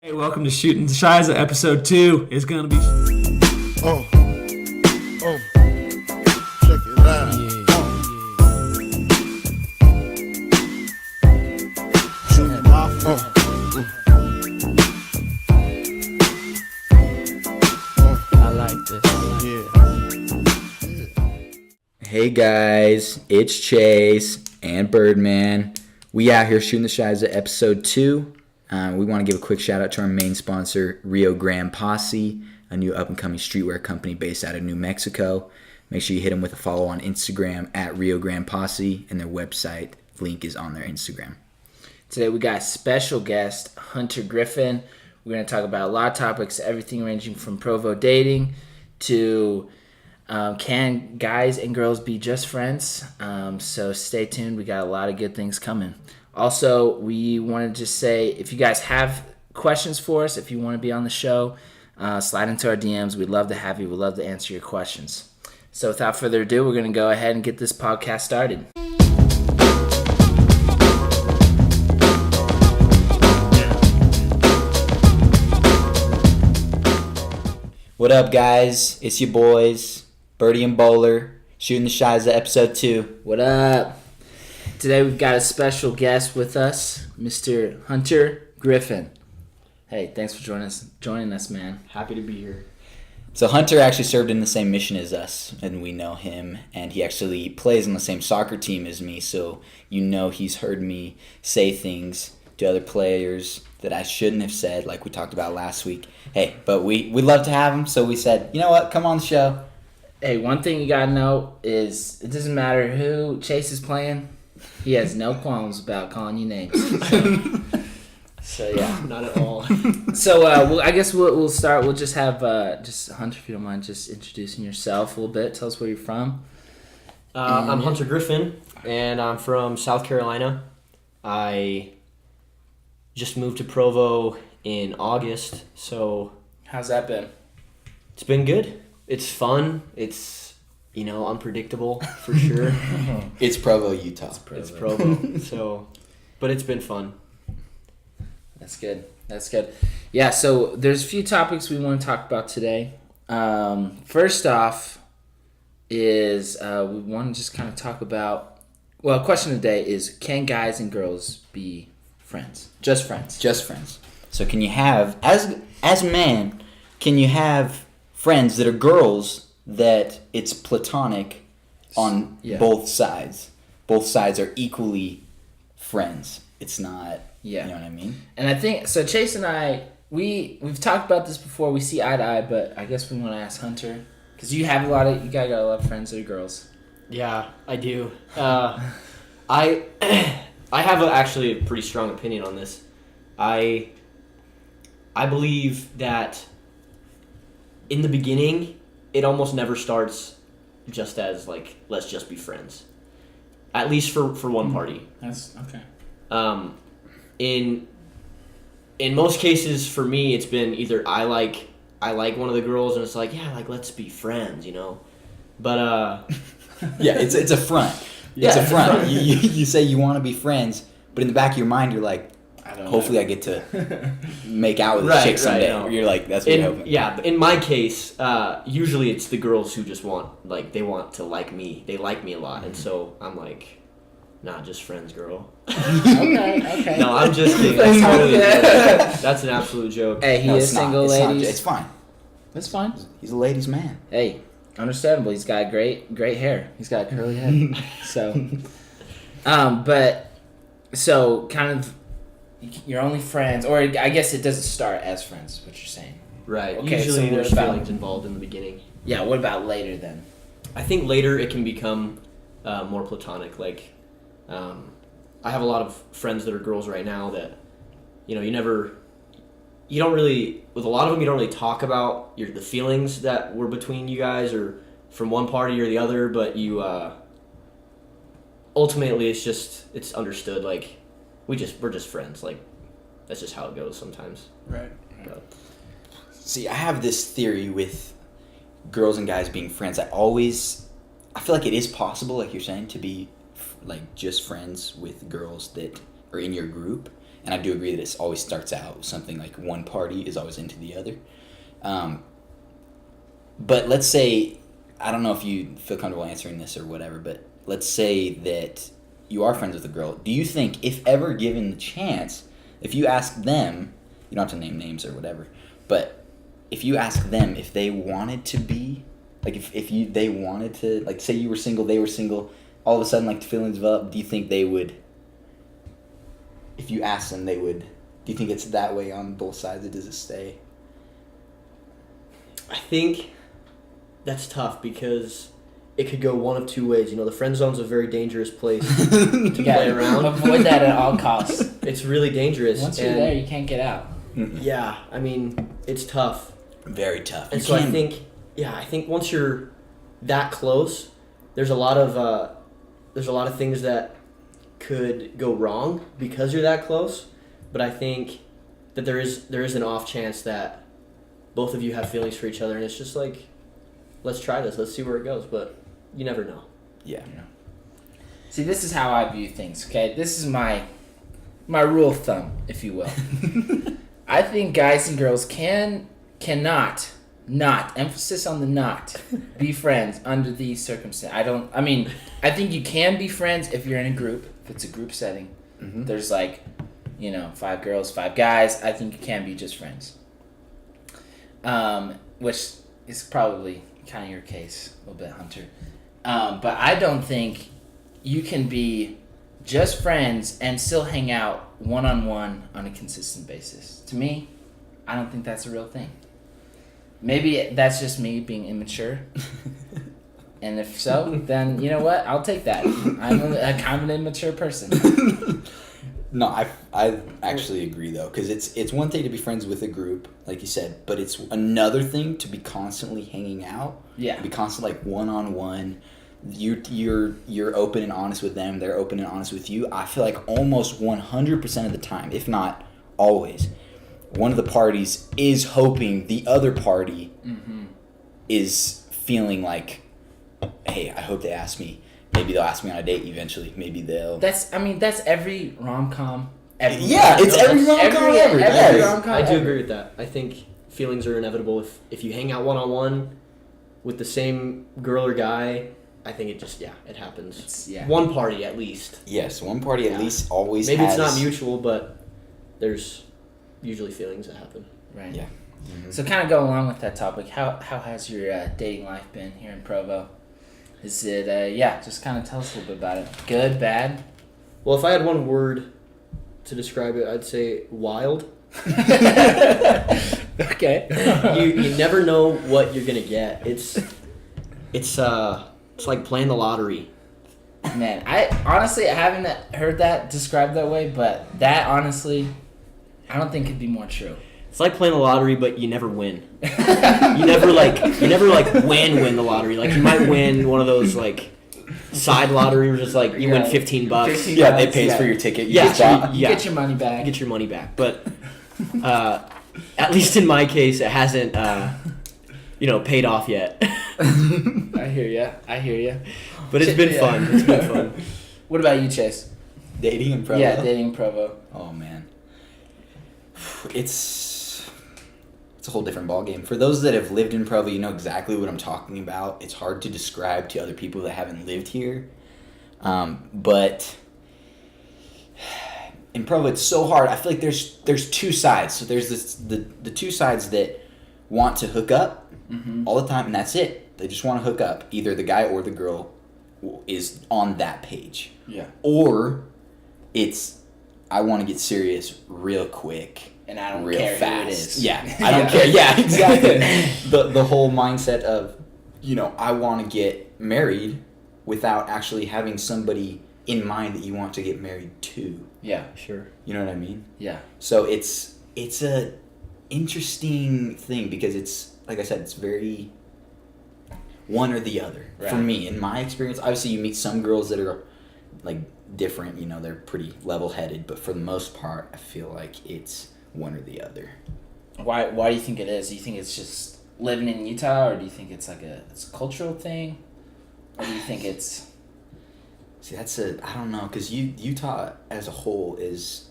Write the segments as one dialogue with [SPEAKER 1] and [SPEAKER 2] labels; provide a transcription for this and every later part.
[SPEAKER 1] Hey, welcome to Shootin' Shiza, episode 2. It's gonna be...
[SPEAKER 2] Check it out. Shooting my
[SPEAKER 3] I like this.
[SPEAKER 4] Hey guys, it's Chase and Birdman. We out here shooting the Shiza episode 2. We want to give a quick shout out to our main sponsor, Rio Grande Posse, a new up and coming streetwear company based out of New Mexico. Make sure you hit them with a follow on Instagram at Rio Grande Posse, and their website link is on their Instagram.
[SPEAKER 3] Today we got a special guest, Hunter Griffin. We're going to talk about a lot of topics, everything ranging from Provo dating to can guys and girls be just friends? So stay tuned. We got a lot of good things coming. Also, we want to just say, if you guys have questions for us, if you want to be on the show, slide into our DMs. We'd love to have you. We'd love to answer your questions. So without further ado, we're going to go ahead and get this podcast started.
[SPEAKER 4] What up, guys? It's your boys, Birdie and Bowler, shooting the Shiza episode 2.
[SPEAKER 3] What up? Today we've got a special guest with us, Mr. Hunter Griffin. Hey, thanks for joining us, man.
[SPEAKER 5] Happy to be here.
[SPEAKER 4] So Hunter actually served in the same mission as us, and we know him, and he actually plays on the same soccer team as me, so you know he's heard me say things to other players that I shouldn't have said, like we talked about last week. Hey, but we love to have him, so we said, you know what, come on the show.
[SPEAKER 3] Hey, one thing you gotta know is it doesn't matter who Chase is playing, he has no qualms about calling you names. So yeah.
[SPEAKER 5] Not at all.
[SPEAKER 3] So I guess we'll start. We'll just have just Hunter, if you don't mind, just introducing yourself a little bit. Tell us where you're from.
[SPEAKER 5] I'm Hunter Griffin, and I'm from South Carolina. I just moved to Provo in August, so
[SPEAKER 3] How's that been?
[SPEAKER 5] it's been good. It's fun. It's, unpredictable for sure.
[SPEAKER 4] It's Provo, Utah.
[SPEAKER 5] It's Provo. So, but it's been fun.
[SPEAKER 3] That's good. Yeah, so there's a few topics we want to talk about today. First off is we want to just kind of talk about, question of the day is, can guys and girls be friends? Just friends.
[SPEAKER 4] Just friends. So can you have, as men, can you have friends that are girls that it's platonic on both sides? Both sides are equally friends. It's not, you know what I mean?
[SPEAKER 3] And I think, so Chase and I, we've talked about this before, we see eye to eye, but I guess we want to ask Hunter, because you got a lot of friends that are girls.
[SPEAKER 5] Yeah, I do. I have actually a pretty strong opinion on this. I believe that in the beginning, it almost never starts just as, let's just be friends. At least for one party.
[SPEAKER 3] That's okay.
[SPEAKER 5] In most cases, for me, it's been either I like one of the girls, and it's let's be friends, But
[SPEAKER 4] yeah, it's a front. It's a front. You say you want to be friends, but in the back of your mind, you're like, hopefully I get to make out with this chick someday.
[SPEAKER 5] No.
[SPEAKER 4] You're like, that's what you're hoping.
[SPEAKER 5] Yeah, but in my case, usually it's the girls who just want, they want to like me. They like me a lot, and so I'm like, nah, just friends, girl.
[SPEAKER 3] Okay.
[SPEAKER 5] No, I'm just kidding. That's totally a joke. That's an absolute joke.
[SPEAKER 3] Hey, he is single, ladies.
[SPEAKER 4] It's fine.
[SPEAKER 3] That's fine.
[SPEAKER 4] He's a ladies' man.
[SPEAKER 3] Hey, understandable. He's got great hair. He's got a curly head. So kind of, you're only friends, or I guess it doesn't start as friends, what you're saying.
[SPEAKER 5] Right.
[SPEAKER 3] Okay,
[SPEAKER 5] Usually
[SPEAKER 3] so
[SPEAKER 5] there's
[SPEAKER 3] what about-
[SPEAKER 5] feelings involved in the beginning.
[SPEAKER 3] Yeah, what about later then?
[SPEAKER 5] I think later it can become more platonic. I have a lot of friends that are girls right now that, you don't really, with a lot of them, you don't really talk about the feelings that were between you guys or from one party or the other, but you, ultimately it's understood, we're just friends. That's just how it goes sometimes.
[SPEAKER 3] Right.
[SPEAKER 5] But,
[SPEAKER 4] See, I have this theory with girls and guys being friends. I feel like it is possible, like you're saying, to be just friends with girls that are in your group. and I do agree that it always starts out with something like one party is always into the other. But let's say, I don't know if you feel comfortable answering this or whatever, but let's say that you are friends with a girl. Do you think, if ever given the chance, if you ask them, you don't have to name names or whatever, but if you ask them if they wanted to be, like they wanted to, like say you were single, they were single, all of a sudden like the feelings develop, do you think they would, if you ask them, they would, do you think it's that way on both sides, or does it stay?
[SPEAKER 5] I think that's tough because it could go one of two ways. You know, the friend zone's a very dangerous place to play around.
[SPEAKER 3] Avoid that at all costs.
[SPEAKER 5] It's really dangerous.
[SPEAKER 3] Once you're there, you can't get out.
[SPEAKER 5] Yeah, I mean, it's tough.
[SPEAKER 4] Very tough.
[SPEAKER 5] And so I think once you're that close, there's a lot of things that could go wrong because you're that close. But I think that there is an off chance that both of you have feelings for each other, and it's just like, let's try this, let's see where it goes. But you never know.
[SPEAKER 4] Yeah.
[SPEAKER 3] See, this is how I view things. Okay, this is my rule of thumb, if you will. I think guys and girls cannot, emphasis on the not, be friends under these circumstances. I think you can be friends if you're in a group, if it's a group setting.
[SPEAKER 4] Mm-hmm.
[SPEAKER 3] There's 5 girls, 5 guys. I think you can be just friends. Which is probably kind of your case a little bit, Hunter. But I don't think you can be just friends and still hang out one-on-one on a consistent basis. To me, I don't think that's a real thing. Maybe that's just me being immature. And if so, then you know what? I'll take that. I'm kind of an immature person.
[SPEAKER 4] No, I actually agree though, because it's one thing to be friends with a group, like you said, but it's another thing to be constantly hanging out.
[SPEAKER 3] Yeah.
[SPEAKER 4] Be constantly like one-on-one. You're open and honest with them. They're open and honest with you. I feel like almost 100% of the time, if not always, one of the parties is hoping the other party is feeling like, hey, I hope they ask me. Maybe they'll ask me on a date eventually. Maybe they'll...
[SPEAKER 3] That's every rom-com ever.
[SPEAKER 4] Yeah, it's every rom-com ever.
[SPEAKER 3] Every rom-com
[SPEAKER 5] I do
[SPEAKER 3] ever.
[SPEAKER 5] agree with that. I think feelings are inevitable. If you hang out one-on-one with the same girl or guy, I think it happens. One party at least.
[SPEAKER 4] Yes, one party at least always
[SPEAKER 5] Maybe
[SPEAKER 4] has...
[SPEAKER 5] it's not mutual, but there's usually feelings that happen.
[SPEAKER 3] Right.
[SPEAKER 4] Yeah. Mm-hmm.
[SPEAKER 3] So kind of go along with that topic. How has your dating life been here in Provo? Is it, just kind of tell us a little bit about it. Good, bad?
[SPEAKER 5] Well, if I had one word to describe it, I'd say wild.
[SPEAKER 3] Okay.
[SPEAKER 5] You never know what you're gonna get. It's like playing the lottery.
[SPEAKER 3] Man, I haven't heard that described that way, but that honestly, I don't think could be more true.
[SPEAKER 5] It's like playing the lottery, but you never win. You never win the lottery. Like you might win one of those like side lotteries where just like you win $15.
[SPEAKER 4] Yeah, they pays for your ticket.
[SPEAKER 3] You get your money back.
[SPEAKER 5] You get your money back. But at least in my case, it hasn't paid off yet.
[SPEAKER 3] I hear ya.
[SPEAKER 5] But it's been fun. It's been fun.
[SPEAKER 3] What about you, Chase?
[SPEAKER 4] Dating in Provo?
[SPEAKER 3] Yeah, dating in Provo.
[SPEAKER 4] Oh, man. It's a whole different ballgame. For those that have lived in Provo, you know exactly what I'm talking about. It's hard to describe to other people that haven't lived here. But in Provo, it's so hard. I feel like there's two sides. So there's the two sides that want to hook up all the time, and that's it. They just want to hook up. Either the guy or the girl is on that page.
[SPEAKER 3] Yeah.
[SPEAKER 4] Or it's, I want to get serious real quick.
[SPEAKER 3] And I don't
[SPEAKER 4] real
[SPEAKER 3] care
[SPEAKER 4] fast.
[SPEAKER 3] who it is.
[SPEAKER 4] Yeah, I don't care. Yeah, exactly. the whole mindset of, I want to get married without actually having somebody in mind that you want to get married to.
[SPEAKER 3] Yeah, sure.
[SPEAKER 4] You know what I mean?
[SPEAKER 3] Yeah.
[SPEAKER 4] So it's a interesting thing because it's, like I said, it's very one or the other.
[SPEAKER 3] Right.
[SPEAKER 4] For me, in my experience, obviously you meet some girls that are like different, they're pretty level-headed, but for the most part, I feel like it's one or the other.
[SPEAKER 3] Why do you think it is? Do you think it's just living in Utah, or do you think it's like it's a cultural thing, or do you think it's...
[SPEAKER 4] See, I don't know, because Utah as a whole is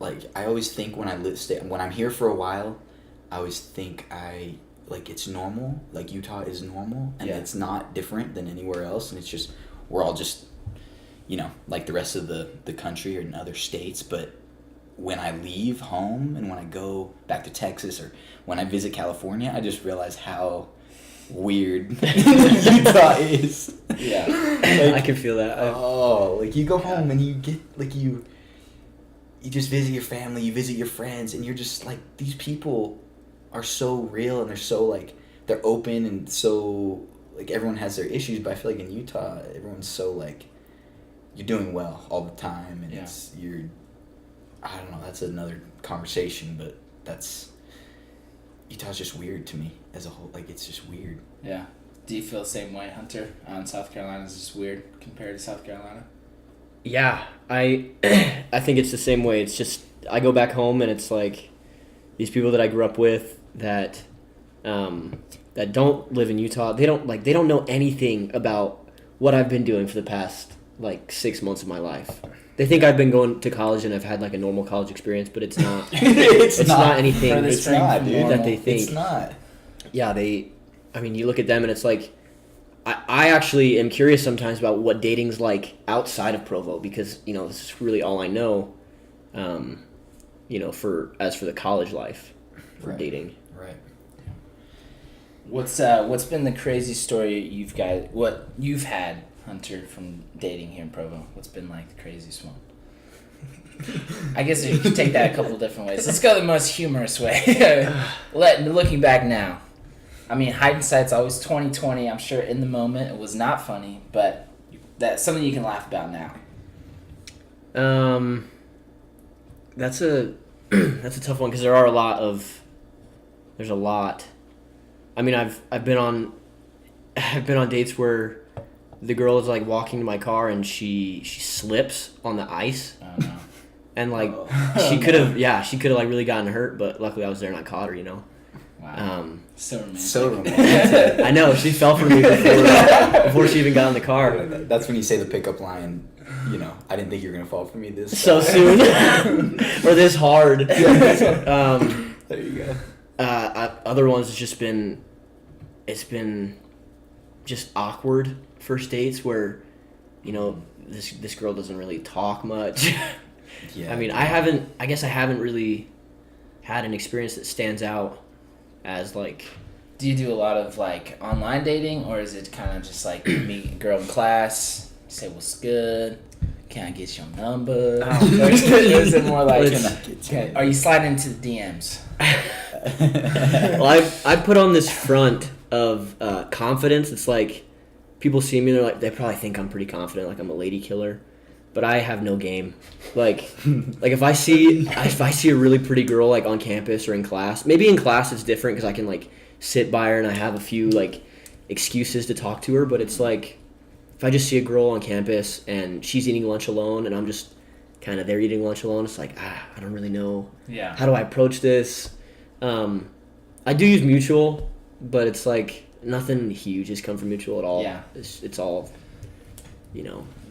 [SPEAKER 4] like I always think when when I'm here for a while, I always think it's normal, like Utah is normal, and it's not different than anywhere else, and it's just we're all just like the rest of the country or in other states. But when I leave home and when I go back to Texas or when I visit California, I just realize how weird Utah is.
[SPEAKER 3] Yeah,
[SPEAKER 4] Like,
[SPEAKER 3] I can feel that.
[SPEAKER 4] Like you go home and you get like you just visit your family, you visit your friends, and you're just like, these people are so real and they're so like they're open and so like everyone has their issues. But I feel like in Utah, everyone's so like you're doing well all the time, and I don't know. That's another conversation, but Utah's just weird to me as a whole. Like, it's just weird.
[SPEAKER 3] Yeah. Do you feel the same way, Hunter? South Carolina is just weird compared to South Carolina?
[SPEAKER 5] Yeah, I think it's the same way. It's just I go back home and it's like these people that I grew up with that don't live in Utah. They don't know anything about what I've been doing for the past 6 months of my life. They think I've been going to college and I've had a normal college experience, but it's not. it's not anything.
[SPEAKER 4] It's not, dude.
[SPEAKER 5] That they think.
[SPEAKER 4] It's not.
[SPEAKER 5] Yeah, you look at them and it's like, I actually am curious sometimes about what dating's like outside of Provo, because this is really all I know. For the college life, for dating.
[SPEAKER 4] Right.
[SPEAKER 3] What's been the crazy story what you've had, Hunter, from dating here in Provo? What's been the craziest one? I guess you could take that a couple different ways. Let's go the most humorous way. Looking back now. I mean, hindsight's always 20/20. I'm sure in the moment it was not funny, but that's something you can laugh about now.
[SPEAKER 5] That's a tough one, because there's a lot. I mean, I've been on dates where the girl is walking to my car and she slips on the ice.
[SPEAKER 3] Oh no.
[SPEAKER 5] And she could have really gotten hurt, but luckily I was there and I caught her.
[SPEAKER 3] Wow. So romantic.
[SPEAKER 4] So romantic.
[SPEAKER 5] I know, she fell for me before she even got in the car.
[SPEAKER 4] That's when you say the pickup line, I didn't think you were going to fall for me this
[SPEAKER 5] So soon. Or this hard.
[SPEAKER 4] There you go.
[SPEAKER 5] Other ones, it's been just awkward first dates where, this girl doesn't really talk much.
[SPEAKER 4] Yeah.
[SPEAKER 5] I mean, I guess I haven't really had an experience that stands out as
[SPEAKER 3] Do you do a lot of online dating, or is it kind of just meet a girl in class, say what's good, can I get your number? Or is it more are you sliding into the DMs?
[SPEAKER 5] Well, I put on this front of confidence. It's people see me, they probably think I'm pretty confident, I'm a lady killer, but I have no game. If I see a really pretty girl on campus or in class, maybe in class it's different because I can sit by her and I have a few excuses to talk to her, but it's if I just see a girl on campus and she's eating lunch alone and I'm just kind of there eating lunch alone, it's I don't really know.
[SPEAKER 3] Yeah.
[SPEAKER 5] How do I approach this? I do use Mutual, but it's nothing huge has come from Mutual at all.
[SPEAKER 3] Yeah.
[SPEAKER 5] It's all,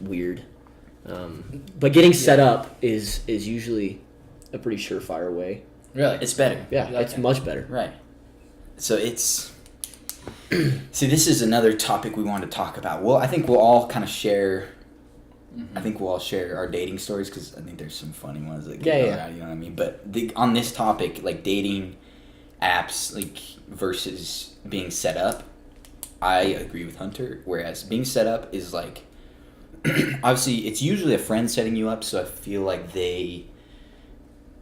[SPEAKER 5] weird. But getting set up is usually a pretty surefire way.
[SPEAKER 3] Really?
[SPEAKER 4] It's better.
[SPEAKER 5] Yeah, it's much better.
[SPEAKER 4] Right. So it's... See, this is another topic we wanted to talk about. Well, I think we'll all kind of share... Mm-hmm. I think we'll all share our dating stories, because I think there's some funny ones that get out, you know what I mean? But on this topic, dating apps, versus being set up, I agree with Hunter. Whereas being set up is obviously it's usually a friend setting you up, so I feel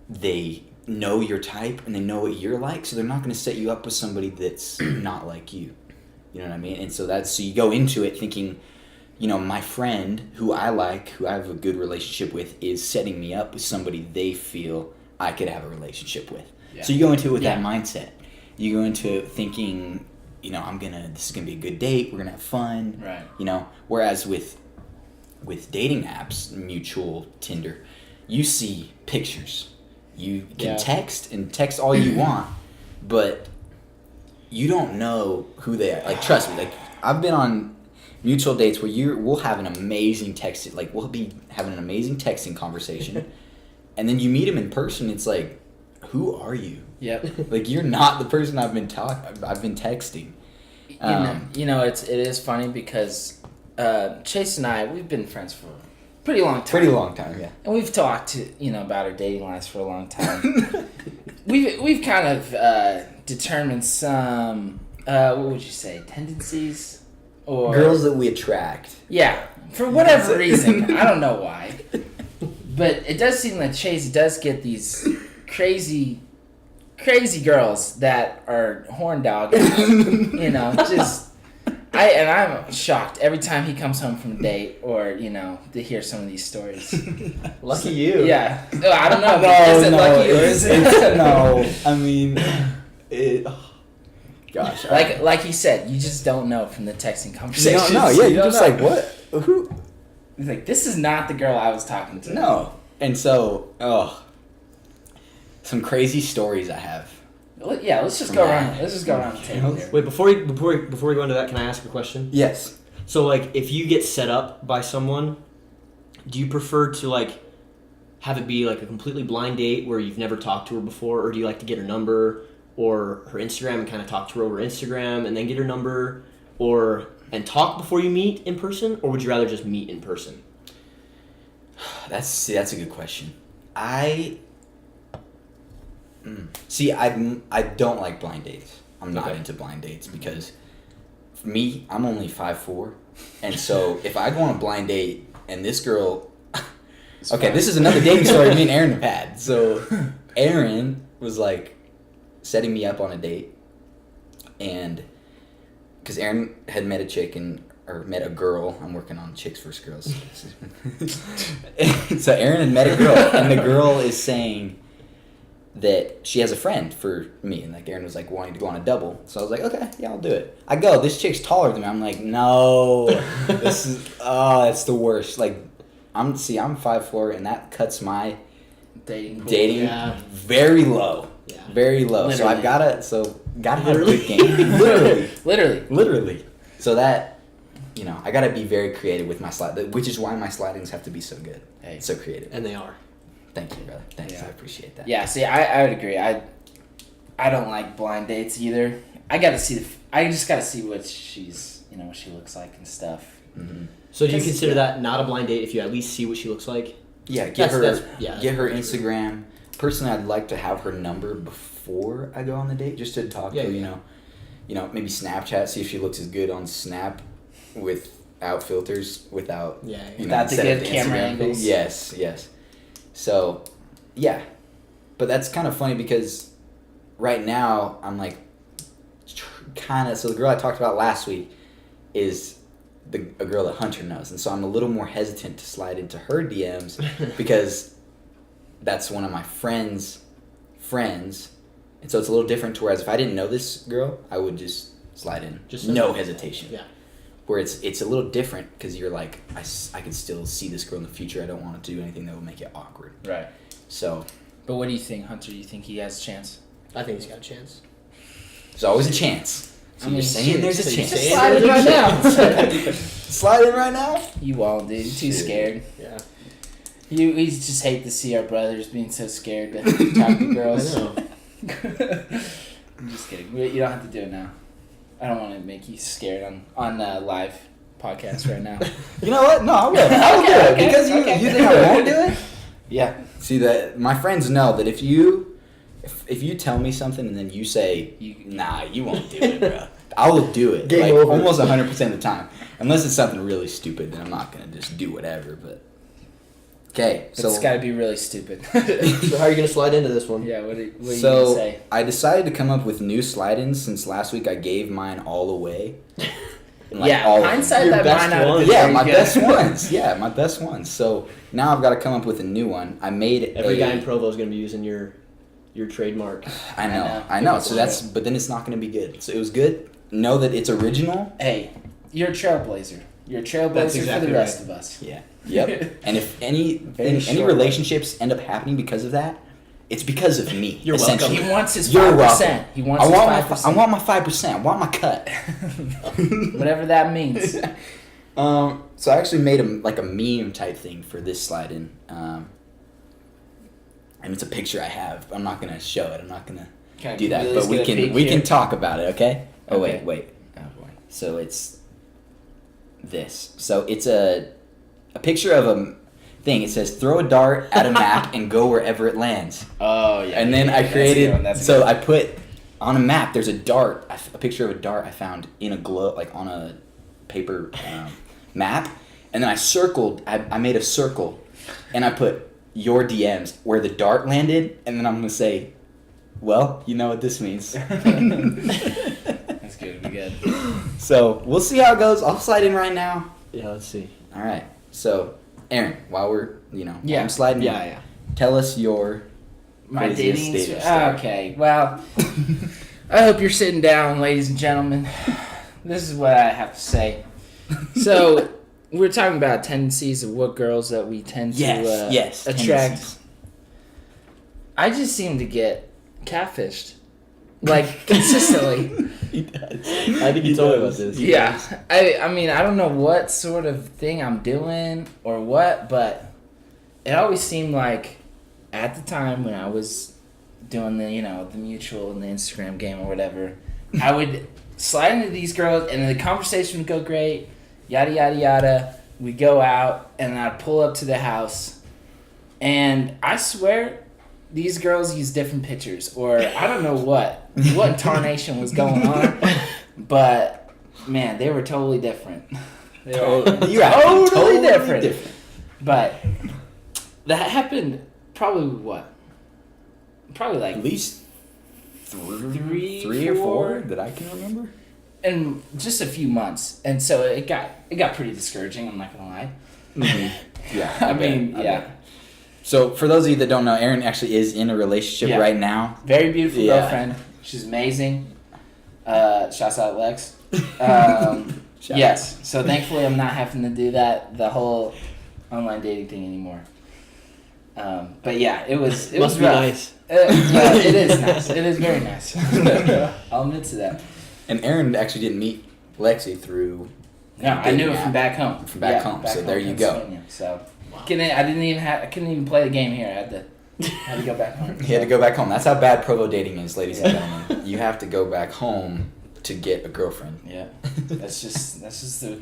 [SPEAKER 4] they know your type and they know what you're like, so they're not going to set you up with somebody that's not like you. You know what I mean? And so you go into it thinking, my friend who I have a good relationship with, is setting me up with somebody they feel I could have a relationship with. Yeah. So you go into it with that mindset. You go into it thinking, this is gonna be a good date. We're gonna have fun.
[SPEAKER 3] Right.
[SPEAKER 4] Whereas with dating apps, Mutual, Tinder, you see pictures. You can text all you want, but you don't know who they are. Trust me. I've been on Mutual dates where we'll have an amazing we'll be having an amazing texting conversation, and then you meet him in person. It's like, who are you?
[SPEAKER 3] Yep.
[SPEAKER 4] Like, you're not the person I've been texting.
[SPEAKER 3] It is funny because Chase and I, we've been friends for a pretty long time.
[SPEAKER 4] Pretty long time, yeah.
[SPEAKER 3] And we've talked, about our dating lives for a long time. we've kind of determined some, what would you say, tendencies? Or
[SPEAKER 4] Girls that we attract.
[SPEAKER 3] Yeah, for whatever reason. I don't know why. But it does seem like Chase does get these crazy girls that are horn dogging. I'm shocked every time he comes home from a date or, to hear some of these stories.
[SPEAKER 5] Lucky you.
[SPEAKER 3] Yeah. No, I don't know. Is it lucky or is it?
[SPEAKER 4] No. I mean, gosh.
[SPEAKER 3] Like he said, you just don't know from the texting conversations.
[SPEAKER 4] No, yeah, you're just like, what? Who?
[SPEAKER 3] He's like, this is not the girl I was talking to.
[SPEAKER 4] No. And so, some crazy stories I have.
[SPEAKER 3] Yeah, let's just go around. Let's just go around the table here.
[SPEAKER 5] Wait, before we go into that, can I ask a question?
[SPEAKER 4] Yes.
[SPEAKER 5] So, like, if you get set up by someone, do you prefer to, like, have it be, like, a completely blind date where you've never talked to her before, or do you like to get her number or her Instagram and kind of talk to her over Instagram and then get her number, and talk before you meet in person, or would you rather just meet in person?
[SPEAKER 4] That's a good question. I don't like blind dates. I'm not into blind dates because for me, I'm only 5'4", and so if I go on a blind date and this girl, okay, this is another dating story me and Aaron have had. So Aaron was like setting me up on a date, and because Aaron had met a chick or met a girl. I'm working on chicks versus girls. So Aaron had met a girl, and the girl is saying that she has a friend for me, and like Aaron was like wanting to go on a double. So I was like, okay, yeah, I'll do it. I go, this chick's taller than me. I'm like, no, this is that's the worst. Like, I'm 5'4", and that cuts my dating very low. Yeah. Very low.
[SPEAKER 3] Literally.
[SPEAKER 4] So I've gotta have a good game. Literally. So that, I gotta be very creative with my slide, which is why my slidings have to be so good.
[SPEAKER 3] Hey.
[SPEAKER 4] So creative.
[SPEAKER 5] And they are.
[SPEAKER 4] Thank you, brother. Thanks.
[SPEAKER 3] Yeah.
[SPEAKER 4] I appreciate that.
[SPEAKER 3] Yeah, see, I would agree. I don't like blind dates either. I just gotta see what she's, what she looks like and stuff.
[SPEAKER 4] Mm-hmm.
[SPEAKER 5] So do you consider that not a blind date if you at least see what she looks like?
[SPEAKER 4] Yeah, get her Instagram. Personally, I'd like to have her number before I go on the date, just to talk to her. Maybe Snapchat, see if she looks as good on Snap without filters, without
[SPEAKER 3] without the good camera angles.
[SPEAKER 4] Yes. So, yeah, but that's kind of funny because right now I'm like so the girl I talked about last week is a girl that Hunter knows, and so I'm a little more hesitant to slide into her DMs because that's one of my friends, and so it's a little different to whereas if I didn't know this girl, I would just slide in, just no hesitation.
[SPEAKER 5] Yeah.
[SPEAKER 4] Where it's a little different because you're like, I can still see this girl in the future. I don't want to do anything that will make it awkward.
[SPEAKER 3] Right.
[SPEAKER 4] So.
[SPEAKER 3] But what do you think, Hunter? Do you think he has a chance?
[SPEAKER 5] I think he's got a chance.
[SPEAKER 4] There's always a chance. So you're saying there's a chance.
[SPEAKER 3] Just slide in right now.
[SPEAKER 4] Slide in right now?
[SPEAKER 3] You won't, dude. You're too scared.
[SPEAKER 5] Yeah.
[SPEAKER 3] We just hate to see our brothers being so scared to talk to girls.
[SPEAKER 5] I know.
[SPEAKER 3] I'm just kidding. You don't have to do it now. I don't want to make you scared on live podcast right now.
[SPEAKER 4] You know what? No, I will. I will do it because you think I won't do it.
[SPEAKER 3] Yeah.
[SPEAKER 4] See that my friends know that if you tell me something and then you say nah, you won't do it, bro. I will do it.
[SPEAKER 5] Game
[SPEAKER 4] like
[SPEAKER 5] over.
[SPEAKER 4] almost 100% of the time, unless it's something really stupid. Then I'm not gonna just do whatever. But okay, so
[SPEAKER 3] it's got to be really stupid.
[SPEAKER 5] So how are you gonna slide into this one?
[SPEAKER 3] Yeah. What are you gonna say?
[SPEAKER 4] I decided to come up with new slide-ins since last week I gave mine all away.
[SPEAKER 3] Hindsight that mine out of
[SPEAKER 4] my best ones. Yeah, my best ones. So now I've got to come up with a new one. I made
[SPEAKER 5] every guy in Provo is gonna be using your trademark.
[SPEAKER 4] I know. So but then it's not gonna be good. So it was good. Know that it's original.
[SPEAKER 3] Hey, you're a trailblazer. You're a trailblazer for the rest of us.
[SPEAKER 4] Yeah. Yep. And if any relationships end up happening because of that, it's because of me.
[SPEAKER 5] You're welcome.
[SPEAKER 3] He wants his 5%. He wants his 5%.
[SPEAKER 4] I want my 5%. I want my cut.
[SPEAKER 3] Whatever that means.
[SPEAKER 4] So I actually made a meme type thing for this slide in. and it's a picture I have. I'm not gonna show it. I'm not gonna
[SPEAKER 3] Can I
[SPEAKER 4] do that.
[SPEAKER 3] really
[SPEAKER 4] But
[SPEAKER 3] just
[SPEAKER 4] we
[SPEAKER 3] get a
[SPEAKER 4] can
[SPEAKER 3] peek
[SPEAKER 4] we
[SPEAKER 3] here?
[SPEAKER 4] can talk about it. Okay. Oh
[SPEAKER 3] Okay.
[SPEAKER 4] wait.
[SPEAKER 3] Oh boy.
[SPEAKER 4] So it's this. So it's a picture of a thing. It says throw a dart at a map and go wherever it lands.
[SPEAKER 3] Oh yeah.
[SPEAKER 4] And then
[SPEAKER 3] yeah,
[SPEAKER 4] I
[SPEAKER 3] that's a
[SPEAKER 4] created.
[SPEAKER 3] good one, that's a
[SPEAKER 4] So
[SPEAKER 3] good
[SPEAKER 4] I put on a map. There's a dart. A picture of a dart I found in a glow, like on a paper map. And then I circled. I made a circle, and I put your DMs where the dart landed, and then I'm gonna say, well, you know what this means.
[SPEAKER 3] That's good. Be good.
[SPEAKER 4] So we'll see how it goes. I'll slide in right now.
[SPEAKER 5] Yeah, let's see.
[SPEAKER 4] All right. So, Aaron, while we're while
[SPEAKER 3] Yeah.
[SPEAKER 4] I'm sliding.
[SPEAKER 5] Yeah,
[SPEAKER 4] in,
[SPEAKER 5] yeah.
[SPEAKER 4] Tell us your
[SPEAKER 3] My
[SPEAKER 4] craziest
[SPEAKER 3] dating.
[SPEAKER 4] dating story.
[SPEAKER 3] Okay. Well, I hope you're sitting down, ladies and gentlemen. This is what I have to say. So, we're talking about tendencies of what girls that we tend to
[SPEAKER 4] Yes.
[SPEAKER 3] attract.
[SPEAKER 4] tendencies.
[SPEAKER 3] I just seem to get catfished, like consistently.
[SPEAKER 4] He does.
[SPEAKER 5] I think you told me about this.
[SPEAKER 3] Yeah, I mean, I don't know what sort of thing I'm doing or what, but it always seemed like at the time when I was doing the, the mutual and the Instagram game or whatever, I would slide into these girls and the conversation would go great, yada, yada, yada. We'd go out and I'd pull up to the house and I swear these girls use different pictures or I don't know what tarnation was going on. But man, they were totally different. They were
[SPEAKER 4] You're right.
[SPEAKER 3] totally different. But that happened probably like
[SPEAKER 4] At least
[SPEAKER 3] three,
[SPEAKER 4] three or four
[SPEAKER 3] four?
[SPEAKER 4] that I can remember.
[SPEAKER 3] in just a few months, and so it got pretty discouraging. I'm not gonna lie.
[SPEAKER 4] Yeah.
[SPEAKER 3] I mean,
[SPEAKER 4] bet.
[SPEAKER 3] yeah,
[SPEAKER 4] So for those of you that don't know, Aaron actually is in a relationship
[SPEAKER 3] Yeah.
[SPEAKER 4] right now.
[SPEAKER 3] very beautiful
[SPEAKER 4] Yeah.
[SPEAKER 3] girlfriend. She's amazing. Shouts out Lex. Yes. So thankfully, I'm not having to do the whole online dating thing anymore. But yeah, it was
[SPEAKER 5] Must be
[SPEAKER 3] rough.
[SPEAKER 5] nice.
[SPEAKER 3] Yeah, it is nice. It is very nice. I'll admit to that.
[SPEAKER 4] And Aaron actually didn't meet Lexi through.
[SPEAKER 3] No, I knew it from back home.
[SPEAKER 4] From back home, so there you go.
[SPEAKER 3] Pennsylvania. So I couldn't even play the game here. I had to go back home.
[SPEAKER 4] He had to go back home. That's how bad Provo dating is, ladies and gentlemen. You have to go back home to get a girlfriend.
[SPEAKER 3] Yeah, that's just the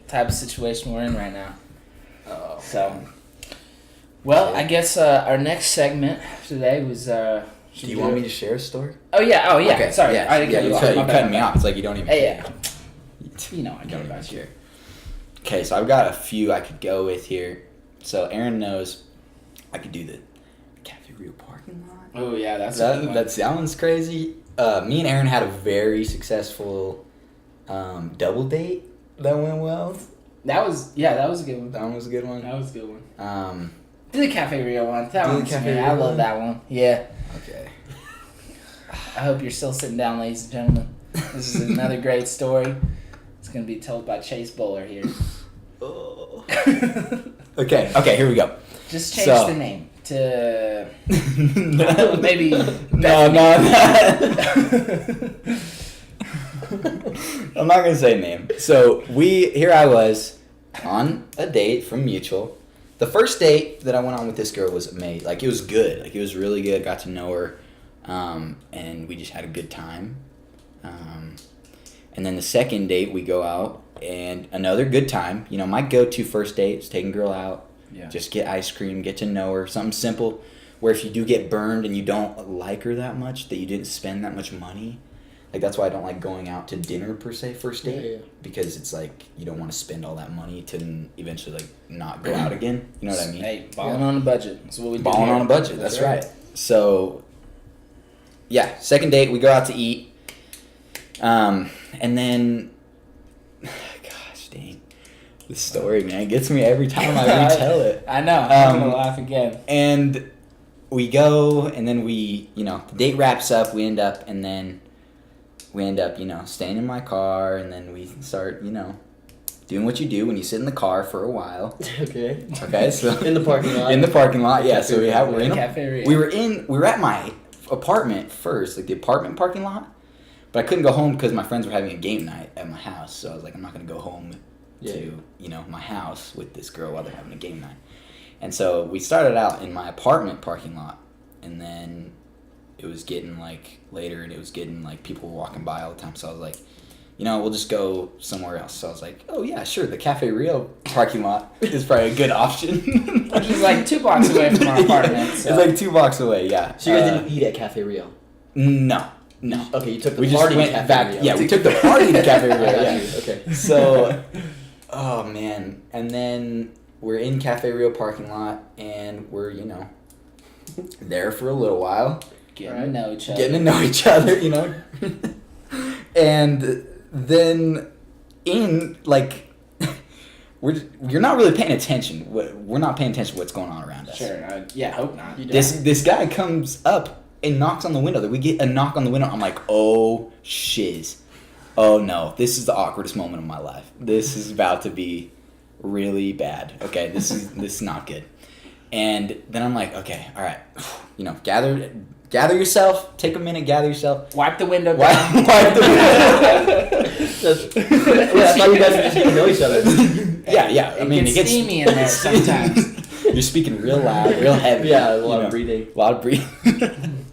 [SPEAKER 3] type of situation we're in right now.
[SPEAKER 4] Oh.
[SPEAKER 3] So, well, I guess our next segment today was.
[SPEAKER 4] Do you want me to share a story?
[SPEAKER 3] Oh yeah.
[SPEAKER 4] Okay.
[SPEAKER 3] Sorry,
[SPEAKER 4] Yeah.
[SPEAKER 3] I didn't cut you off.
[SPEAKER 4] You're
[SPEAKER 3] My bad,
[SPEAKER 4] cutting me
[SPEAKER 3] my bad.
[SPEAKER 4] off. It's like you don't even.
[SPEAKER 3] Hey,
[SPEAKER 4] care.
[SPEAKER 3] yeah. You know I
[SPEAKER 4] You
[SPEAKER 3] care
[SPEAKER 4] don't
[SPEAKER 3] about
[SPEAKER 4] even
[SPEAKER 3] you.
[SPEAKER 4] care. Okay, so I've got a few I could go with here. So Aaron knows I could do the Cafe Rio parking lot.
[SPEAKER 3] Oh yeah, that's a good one.
[SPEAKER 4] That one's crazy. Me and Aaron had a very successful double date that went well.
[SPEAKER 3] That was a good one.
[SPEAKER 4] That one was a good one.
[SPEAKER 3] That was a good one. Do the Cafe Rio one. That
[SPEAKER 4] Do the
[SPEAKER 3] one's
[SPEAKER 4] Cafe
[SPEAKER 3] me.
[SPEAKER 4] Rio
[SPEAKER 3] I love
[SPEAKER 4] one?
[SPEAKER 3] that one. Yeah.
[SPEAKER 4] Okay.
[SPEAKER 3] I hope you're still sitting down, ladies and gentlemen. This is another great story. It's going to be told by Chase Bowler here.
[SPEAKER 4] Okay, here we go.
[SPEAKER 3] Just change
[SPEAKER 4] So-
[SPEAKER 3] the name to
[SPEAKER 4] No.
[SPEAKER 3] maybe
[SPEAKER 4] No. I'm not gonna say a name. So here I was on a date from Mutual. The first date that I went on with this girl was amazing. Like it was good. Like it was really good. Got to know her, and we just had a good time. And then the second date we go out and another good time. You know, my go-to first date is taking a girl out.
[SPEAKER 3] Yeah.
[SPEAKER 4] Just get ice cream, get to know her, something simple. Where if you do get burned and you don't like her that much, that you didn't spend that much money. Like that's why I don't like going out to dinner per se first date.
[SPEAKER 5] Yeah.
[SPEAKER 4] Because it's like you don't want to spend all that money to then eventually like not go out again. You know what I mean?
[SPEAKER 3] Hey, balling on a budget. That's what we do.
[SPEAKER 4] Balling
[SPEAKER 3] here.
[SPEAKER 4] on a budget. That's right. So yeah, second date we go out to eat. And then gosh dang. This story, man, gets me every time I retell it.
[SPEAKER 3] I know. I'm going
[SPEAKER 4] Um,
[SPEAKER 3] to laugh again.
[SPEAKER 4] And we go, and then the date wraps up. We end up, staying in my car, and then we start, doing what you do when you sit in the car for a while.
[SPEAKER 5] Okay.
[SPEAKER 4] Okay, so
[SPEAKER 5] In the parking lot.
[SPEAKER 4] in the parking lot, yeah. So
[SPEAKER 3] Cafe Rio.
[SPEAKER 4] we were at my apartment first, like the apartment parking lot, but I couldn't go home because my friends were having a game night at my house. So I was like, I'm not gonna go home to my house with this girl while they're having a game night. And so we started out in my apartment parking lot, and then it was getting like later, and it was getting like people were walking by all the time. So I was like, we'll just go somewhere else. So I was like, oh yeah, sure, the Cafe Rio parking lot is probably a good option.
[SPEAKER 3] Which is like 2 blocks away from our apartment. So.
[SPEAKER 4] It's like 2 blocks away, yeah.
[SPEAKER 5] So you guys didn't eat at Cafe Rio?
[SPEAKER 4] No.
[SPEAKER 5] Okay, you took the
[SPEAKER 4] We just
[SPEAKER 5] party
[SPEAKER 4] went
[SPEAKER 5] to Cafe
[SPEAKER 4] back.
[SPEAKER 5] Rio.
[SPEAKER 4] Yeah, we took the party to Cafe Rio.
[SPEAKER 5] I got
[SPEAKER 4] Yeah.
[SPEAKER 5] you. Okay.
[SPEAKER 4] So, oh man, and then we're in Cafe Rio parking lot, and we're there for a little while,
[SPEAKER 3] Getting to know each other.
[SPEAKER 4] getting to know each other, and then you're not really paying attention. We're not paying attention to what's going on around us.
[SPEAKER 3] Sure. Hope not.
[SPEAKER 4] This guy comes up and knocks on the window. We get a knock on the window. I'm like, oh shiz. Oh no, this is the awkwardest moment of my life. This is about to be really bad. Okay, this is not good. And then I'm like, okay, all right, gather yourself. Take a minute, gather yourself.
[SPEAKER 3] Wipe the window
[SPEAKER 4] Wipe
[SPEAKER 3] down.
[SPEAKER 4] the window.
[SPEAKER 5] I thought you guys were just getting to know each other.
[SPEAKER 4] Yeah. I mean,
[SPEAKER 3] it gets steamy in there sometimes.
[SPEAKER 4] You're speaking real loud, real heavy.
[SPEAKER 5] Yeah, a lot of breathing.
[SPEAKER 4] A lot of breathing.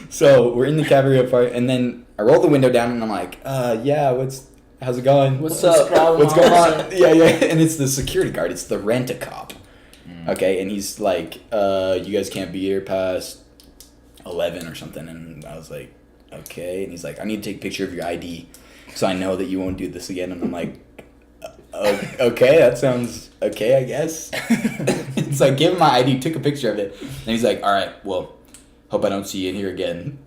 [SPEAKER 4] So we're in the Cafe Rio part, and then I roll the window down, and I'm like, how's it going?
[SPEAKER 3] What's up?
[SPEAKER 4] What's going on? Yeah. And it's the security guard. It's the rent-a-cop. Okay, and he's like, you guys can't be here past 11 or something. And I was like, okay. And he's like, I need to take a picture of your ID so I know that you won't do this again. And I'm like, okay, that sounds okay, I guess. It's like, give him my ID, took a picture of it. And he's like, all right, well, hope I don't see you in here again.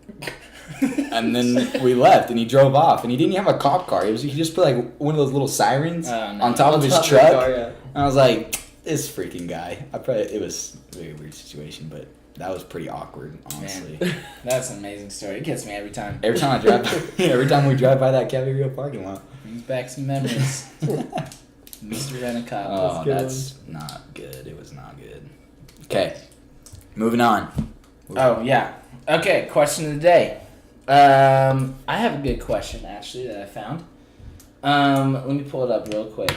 [SPEAKER 4] And then we left, and he drove off, and he didn't have a cop car. He just put like one of those little sirens on top of his truck.
[SPEAKER 5] Car, yeah.
[SPEAKER 4] And I was like, this freaking guy. It was a very weird situation, but that was pretty awkward, honestly.
[SPEAKER 3] Man, that's an amazing story. It gets me every time.
[SPEAKER 4] Every time we drive by that Cafe Rio parking lot.
[SPEAKER 3] Brings back some memories. Mr. Rent-A-Cop.
[SPEAKER 4] Oh, that's not good. It was not good. Okay, moving on.
[SPEAKER 3] Oh, yeah. Okay, question of the day. I have a good question, actually, that I found. Let me pull it up real quick.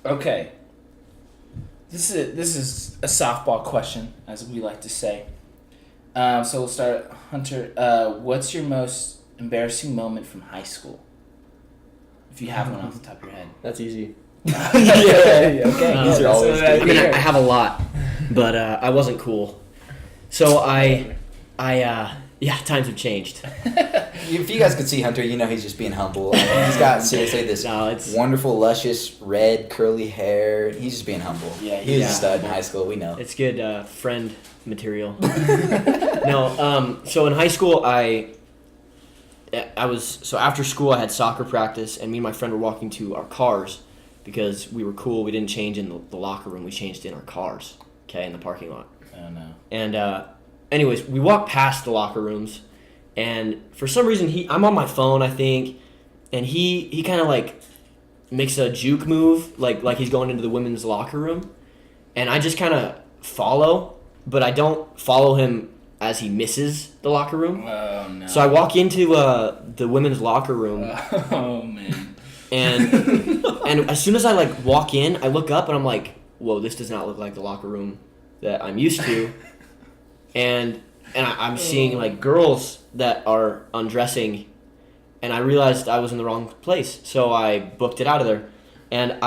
[SPEAKER 3] Okay. This is a softball question, as we like to say. So we'll start, Hunter. What's your most embarrassing moment from high school? If you have one off the top of your head.
[SPEAKER 5] That's easy.
[SPEAKER 3] Okay.
[SPEAKER 4] These are always
[SPEAKER 5] I
[SPEAKER 4] good.
[SPEAKER 5] mean, I have a lot, but I wasn't cool. So times have changed.
[SPEAKER 4] If you guys could see Hunter, he's just being humble. He's got seriously this wonderful, luscious, red, curly hair. He's just being humble.
[SPEAKER 3] Yeah,
[SPEAKER 4] he was a stud in high school. We know.
[SPEAKER 5] It's good friend material. No, so in high school, after school I had soccer practice, and me and my friend were walking to our cars because we were cool. We didn't change in the locker room. We changed in our cars, in the parking lot.
[SPEAKER 3] Oh, no.
[SPEAKER 5] And anyways, we walked past the locker rooms, and for some reason I'm on my phone, I think, and he kind of like makes a juke move, like he's going into the women's locker room, and I just kind of follow, but I don't follow him as he misses the locker room.
[SPEAKER 3] Oh, no.
[SPEAKER 5] So I walk into the women's locker room.
[SPEAKER 3] Oh, man.
[SPEAKER 5] And as soon as I walk in, I look up and I'm like, whoa, this does not look like the locker room that I'm used to. And I'm seeing girls that are undressing, and I realized I was in the wrong place. So I booked it out of there, and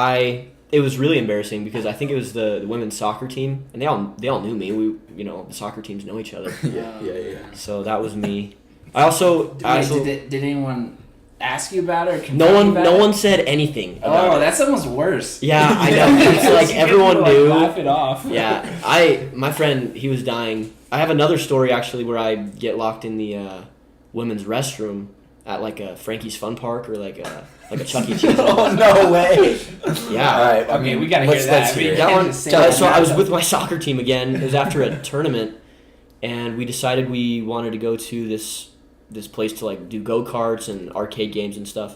[SPEAKER 5] it was really embarrassing because I think it was the women's soccer team, and they all knew me. The soccer teams know each other.
[SPEAKER 4] Yeah.
[SPEAKER 5] So that was me.
[SPEAKER 3] Did anyone ask you about it or confront
[SPEAKER 5] No
[SPEAKER 3] you about
[SPEAKER 5] no
[SPEAKER 3] it?
[SPEAKER 5] one said anything about
[SPEAKER 3] Oh,
[SPEAKER 5] it.
[SPEAKER 3] that's almost worse.
[SPEAKER 5] Yeah, I know. It's everyone
[SPEAKER 3] People,
[SPEAKER 5] knew.
[SPEAKER 3] laugh it off.
[SPEAKER 5] Yeah, my friend, he was dying. I have another story actually where I get locked in the women's restroom at a Frankie's Fun Park or like a Chuck E. Cheese.
[SPEAKER 4] Oh, no way.
[SPEAKER 5] Yeah.
[SPEAKER 4] All right.
[SPEAKER 3] Okay, we gotta hear that.
[SPEAKER 4] Let's hear it.
[SPEAKER 5] That one.
[SPEAKER 3] Just say
[SPEAKER 5] So
[SPEAKER 3] that.
[SPEAKER 5] I was with my soccer team again. It was after a tournament, and we decided we wanted to go to this place to do go-karts and arcade games and stuff.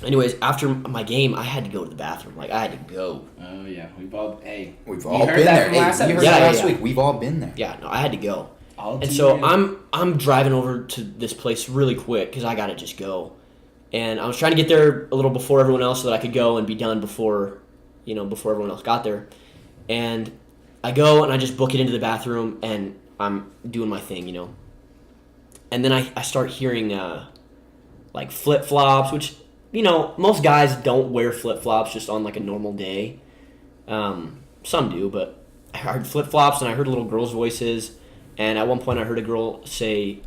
[SPEAKER 5] Anyways, after my game, I had to go to the bathroom. I had to go.
[SPEAKER 3] Oh yeah, we've all been
[SPEAKER 4] there.
[SPEAKER 3] that from last
[SPEAKER 4] you heard
[SPEAKER 3] episode?
[SPEAKER 4] that last
[SPEAKER 5] Yeah.
[SPEAKER 4] week. We've all been there.
[SPEAKER 5] Yeah, no, I had to go.
[SPEAKER 3] All
[SPEAKER 5] And
[SPEAKER 3] too
[SPEAKER 5] so
[SPEAKER 3] real.
[SPEAKER 5] I'm driving over to this place really quick because I gotta just go. And I was trying to get there a little before everyone else so that I could go and be done before everyone else got there. And I go and I just book it into the bathroom and I'm doing my thing, you know. And then I start hearing like flip-flops, which, you know, most guys don't wear flip-flops just on like a normal day. Some do, but I heard flip-flops and I heard little girls' voices. And at one point I heard a girl say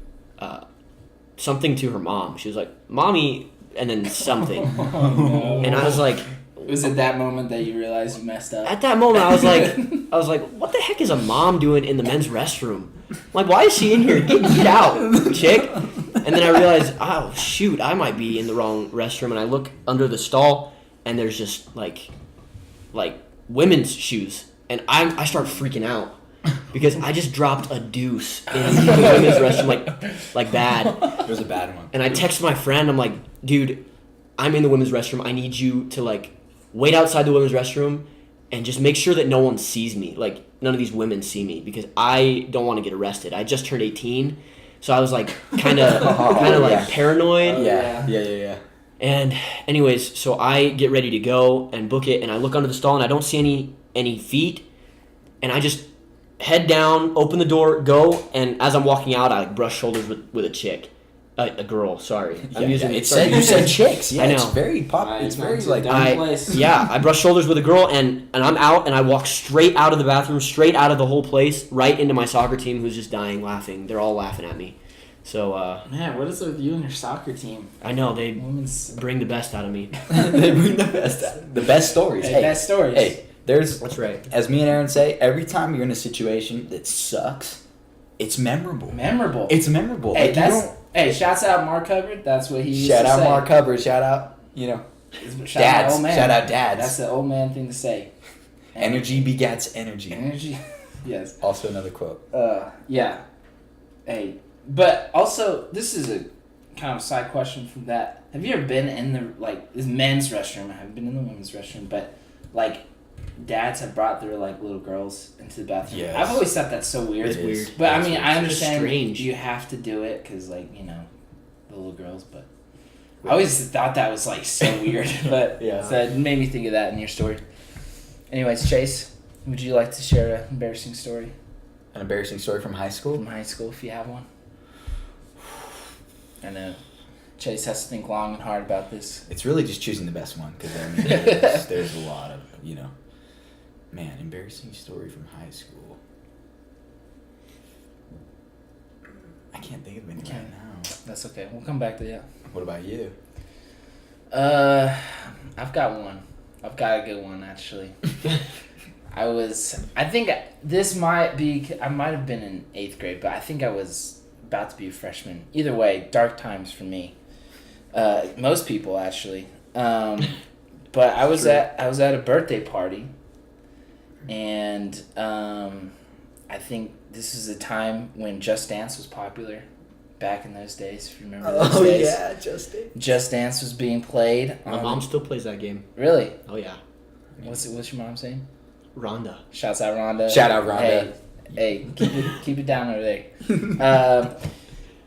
[SPEAKER 5] something to her mom. She was like, "Mommy," and then something. And I was like...
[SPEAKER 3] Was it that moment that you realized you messed up?
[SPEAKER 5] At that moment, I was like, what the heck is a mom doing in the men's restroom? Like, why is she in here? Get out, chick. And then I realized, oh, shoot, I might be in the wrong restroom. And I look under the stall, and there's just, like women's shoes. And I start freaking out because I just dropped a deuce in the women's restroom, like bad.
[SPEAKER 4] It was a bad one.
[SPEAKER 5] And I text my friend, I'm like, dude, I'm in the women's restroom. I need you to, like, wait outside the women's restroom and just make sure that no one sees me. Like, none of these women see me because I don't want to get arrested. I just turned 18, so I was, like, kind of like paranoid.
[SPEAKER 4] Yeah.
[SPEAKER 5] And anyways, so I get ready to go and book it, and I look under the stall, and I don't see any feet, and I just head down, open the door, go, and as I'm walking out, I, like, brush shoulders with a chick. A girl, sorry.
[SPEAKER 4] You said chicks. Yeah,
[SPEAKER 5] I know.
[SPEAKER 4] It's very popular. It's very like
[SPEAKER 5] I brush shoulders with a girl and I'm out and I walk straight out of the bathroom, straight out of the whole place, right into my soccer team who's just dying laughing. They're all laughing at me. So
[SPEAKER 3] man, what is it with you and your soccer team?
[SPEAKER 5] I know they bring the best out of me.
[SPEAKER 4] They bring the best out. The best stories.
[SPEAKER 3] Hey, best stories.
[SPEAKER 4] Hey,
[SPEAKER 5] That's right.
[SPEAKER 4] As me and Aaron say, every time you're in a situation that sucks, it's memorable. It's memorable.
[SPEAKER 3] Hey,
[SPEAKER 4] like,
[SPEAKER 3] hey, shouts out Mark Hubbard. That's what he used to say.
[SPEAKER 4] Shout out Mark Hubbard. Shout out, you know, dads.
[SPEAKER 3] Old man.
[SPEAKER 4] Shout out dads.
[SPEAKER 3] That's the old man thing to say.
[SPEAKER 4] Energy begats energy.
[SPEAKER 3] Energy. Yes.
[SPEAKER 4] Also another quote.
[SPEAKER 3] Yeah. Hey, but also this is a kind of side question from that. Have you ever been in the men's restroom? I haven't been in the women's restroom, but like dads have brought their like little girls into the bathroom.
[SPEAKER 4] Yes.
[SPEAKER 3] I've always thought that's so weird.
[SPEAKER 5] It's weird.
[SPEAKER 3] But I
[SPEAKER 5] It's
[SPEAKER 3] mean,
[SPEAKER 5] weird.
[SPEAKER 3] I
[SPEAKER 5] It's
[SPEAKER 3] understand
[SPEAKER 5] strange.
[SPEAKER 3] you have to do it because, like, you know, the little girls. But I always thought that was like so weird. But
[SPEAKER 4] Yeah.
[SPEAKER 3] so it made me think of that in your story. Anyways, Chase, would you like to share an embarrassing story
[SPEAKER 4] An embarrassing story from high school.
[SPEAKER 3] from high school if you have one? I know Chase has to think long and hard about this.
[SPEAKER 4] It's really just choosing the best one because I mean, there's a lot of, you know, man, embarrassing story from high school. I can't think of any right now.
[SPEAKER 3] That's okay. We'll come back to that.
[SPEAKER 4] What about you?
[SPEAKER 3] I've got one. I've got a good one actually. I think this might be, I might have been in 8th grade, but I think I was about to be a freshman. Either way, dark times for me. Most people actually. But I was at a birthday party, and I think this is a time when Just Dance was popular. Back in those days, if you remember those days.
[SPEAKER 4] Yeah,
[SPEAKER 3] Just Dance was being played.
[SPEAKER 5] My mom still plays that game.
[SPEAKER 3] Really?
[SPEAKER 5] Oh yeah.
[SPEAKER 3] What's your mom saying?
[SPEAKER 5] Rhonda.
[SPEAKER 3] Shouts out Rhonda.
[SPEAKER 4] Shout out Rhonda.
[SPEAKER 3] Hey, keep it down over there.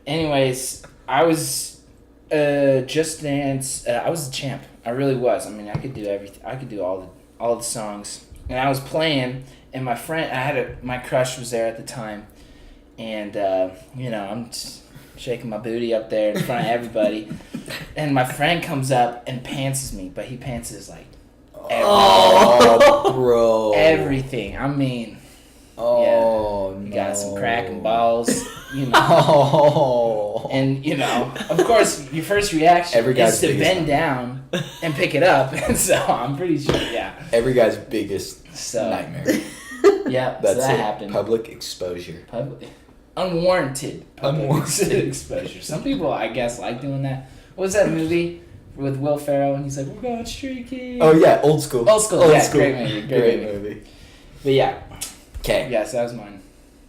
[SPEAKER 3] Anyways, I was Just Dance. I was a champ. I really was. I mean, I could do everything. I could do all the songs. And I was playing, and my friend, my crush was there at the time, and you know, I'm just shaking my booty up there in front of everybody, and my friend comes up and pantses me, but he pantses like
[SPEAKER 4] Oh, bro.
[SPEAKER 3] everything. I mean,
[SPEAKER 4] Oh,
[SPEAKER 3] you
[SPEAKER 4] no.
[SPEAKER 3] got some crack and balls, you know.
[SPEAKER 4] Oh.
[SPEAKER 3] And, you know, of course, your first reaction
[SPEAKER 4] Every guy's
[SPEAKER 3] is to
[SPEAKER 4] biggest
[SPEAKER 3] bend down and pick it up. And so I'm pretty sure, yeah.
[SPEAKER 4] Every guy's biggest
[SPEAKER 3] So,
[SPEAKER 4] nightmare.
[SPEAKER 3] yeah,
[SPEAKER 4] That's
[SPEAKER 3] so that
[SPEAKER 4] it.
[SPEAKER 3] happened.
[SPEAKER 4] Public exposure.
[SPEAKER 3] Unwarranted public
[SPEAKER 4] Unwarranted.
[SPEAKER 3] exposure. Some people, I guess, like doing that. What was that movie with Will Ferrell? And he's like, we're going streaking.
[SPEAKER 4] Oh yeah, old school.
[SPEAKER 3] Old school, yeah, great movie, great
[SPEAKER 4] movie.
[SPEAKER 3] But yeah,
[SPEAKER 4] Okay,
[SPEAKER 3] yes, that was mine.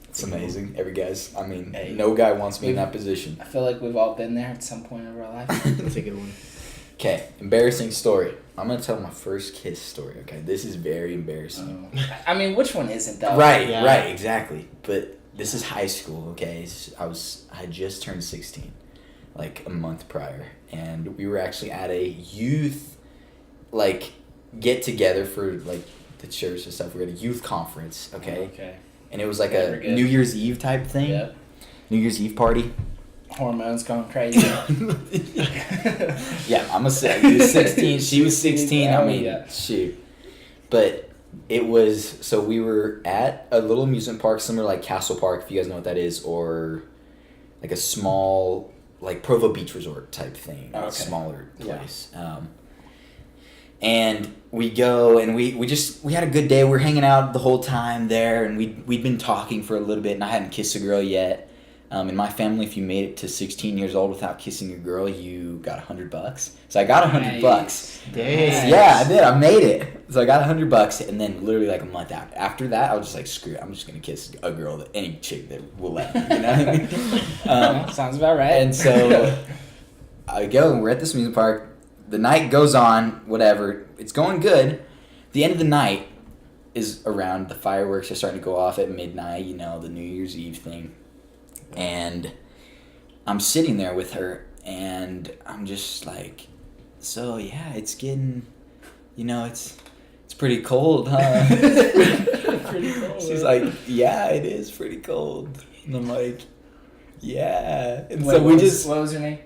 [SPEAKER 4] it's amazing. Every guy's. I mean,
[SPEAKER 3] Hey.
[SPEAKER 4] no guy wants me in that position.
[SPEAKER 3] I feel like we've all been there at some point of our life.
[SPEAKER 5] That's a good one.
[SPEAKER 4] Okay, embarrassing story. I'm gonna tell my first kiss story. Okay, this is very embarrassing.
[SPEAKER 3] I mean, which one isn't though?
[SPEAKER 4] Right,
[SPEAKER 5] Yeah.
[SPEAKER 4] right, exactly. But this is high school. Okay, I had just turned 16, like a month prior, and we were actually at a youth, like, get together for like the church and stuff. We were at a youth conference, okay?
[SPEAKER 3] Okay.
[SPEAKER 4] And it was like
[SPEAKER 3] Never
[SPEAKER 4] a
[SPEAKER 3] good.
[SPEAKER 4] New Year's Eve type thing.
[SPEAKER 3] Yep.
[SPEAKER 4] New Year's Eve party.
[SPEAKER 3] Hormones going crazy.
[SPEAKER 4] Yeah, I'm a 16. She was 16. I
[SPEAKER 3] Oh,
[SPEAKER 4] mean,
[SPEAKER 3] yeah.
[SPEAKER 4] shoot. But it was, so we were at a little amusement park, similar like Castle Park, if you guys know what that is, or like a small, like Provo Beach Resort type thing.
[SPEAKER 3] Oh, okay.
[SPEAKER 4] Smaller
[SPEAKER 3] Yeah.
[SPEAKER 4] place. And we go and we had a good day. We're hanging out the whole time there, and we'd been talking for a little bit, and I hadn't kissed a girl yet. In my family, if you made it to 16 years old without kissing a girl, you got $100. So I got $100.
[SPEAKER 3] Dang.
[SPEAKER 4] Yeah, I did. I made it. So I got $100, and then literally like a month after that, I was just like, screw it. I'm just gonna kiss a girl, any chick that will let me. You know what I mean?
[SPEAKER 3] Sounds about right.
[SPEAKER 4] And so I go, and we're at this amusement park. The night goes on, whatever. It's going good. The end of the night is around. The fireworks are starting to go off at midnight. You know, the New Year's Eve thing. And I'm sitting there with her, and I'm just like, so yeah, it's getting, you know, it's pretty cold, huh?
[SPEAKER 3] Pretty cool.
[SPEAKER 4] She's like, yeah, it is pretty cold. And I'm like, yeah. And
[SPEAKER 3] Wait,
[SPEAKER 4] so we
[SPEAKER 3] what
[SPEAKER 4] just
[SPEAKER 3] was her name?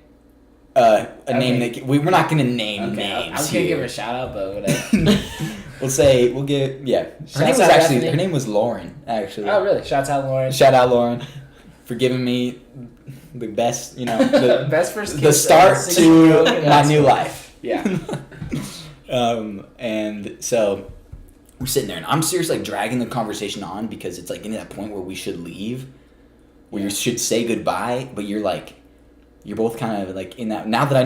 [SPEAKER 4] a name
[SPEAKER 3] Okay.
[SPEAKER 4] that we're not gonna name
[SPEAKER 3] Okay,
[SPEAKER 4] names.
[SPEAKER 3] I was gonna
[SPEAKER 4] here.
[SPEAKER 3] give her a shout out, but whatever.
[SPEAKER 4] we'll give yeah. Her
[SPEAKER 3] Shouts
[SPEAKER 4] name was
[SPEAKER 3] out
[SPEAKER 4] actually
[SPEAKER 3] Bethany.
[SPEAKER 4] her name was Lauren actually.
[SPEAKER 3] Oh, really? Shouts out, Lauren.
[SPEAKER 4] Shout out Lauren for giving me the best, you know, the
[SPEAKER 3] Best first kiss.
[SPEAKER 4] the start
[SPEAKER 3] ever.
[SPEAKER 4] to my
[SPEAKER 3] That's
[SPEAKER 4] new
[SPEAKER 3] cool.
[SPEAKER 4] life.
[SPEAKER 3] Yeah.
[SPEAKER 4] And so we're sitting there, and I'm seriously like dragging the conversation on because it's like getting to that point where we should leave, where you should say goodbye, but you're both kind of like in that. Now that I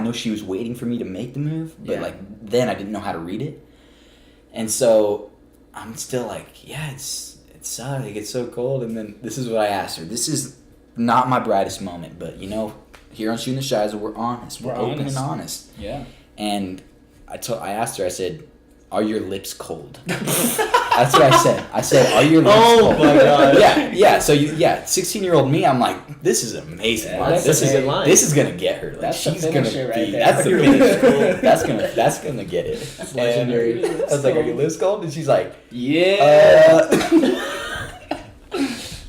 [SPEAKER 4] know she was waiting for me to make the move, but
[SPEAKER 3] Yeah.
[SPEAKER 4] like then I didn't know how to read it, and so I'm still like, yeah, it sucks, like it's so cold, and then this is what I asked her. This is not my brightest moment, but you know, here on Shootin' the Shiza, we're honest, we're open
[SPEAKER 3] honest.
[SPEAKER 4] and honest,
[SPEAKER 3] Yeah.
[SPEAKER 4] and I asked her, I said, are your lips cold? That's what I said. I said, are your lips cold?
[SPEAKER 5] my God.
[SPEAKER 4] Yeah. So 16-year-old me, I'm like, this is amazing.
[SPEAKER 3] Yeah,
[SPEAKER 4] Mark.
[SPEAKER 3] that's
[SPEAKER 4] This
[SPEAKER 3] a
[SPEAKER 4] is
[SPEAKER 3] good
[SPEAKER 5] line.
[SPEAKER 4] This is gonna get her. Like,
[SPEAKER 3] That's the
[SPEAKER 4] she's gonna
[SPEAKER 3] finisher right
[SPEAKER 4] be.
[SPEAKER 3] there.
[SPEAKER 4] That's the
[SPEAKER 5] Are your lips
[SPEAKER 4] finish. That's gonna get it. That's
[SPEAKER 5] legendary.
[SPEAKER 4] I was like, are your lips cold? And she's like,
[SPEAKER 3] Yeah.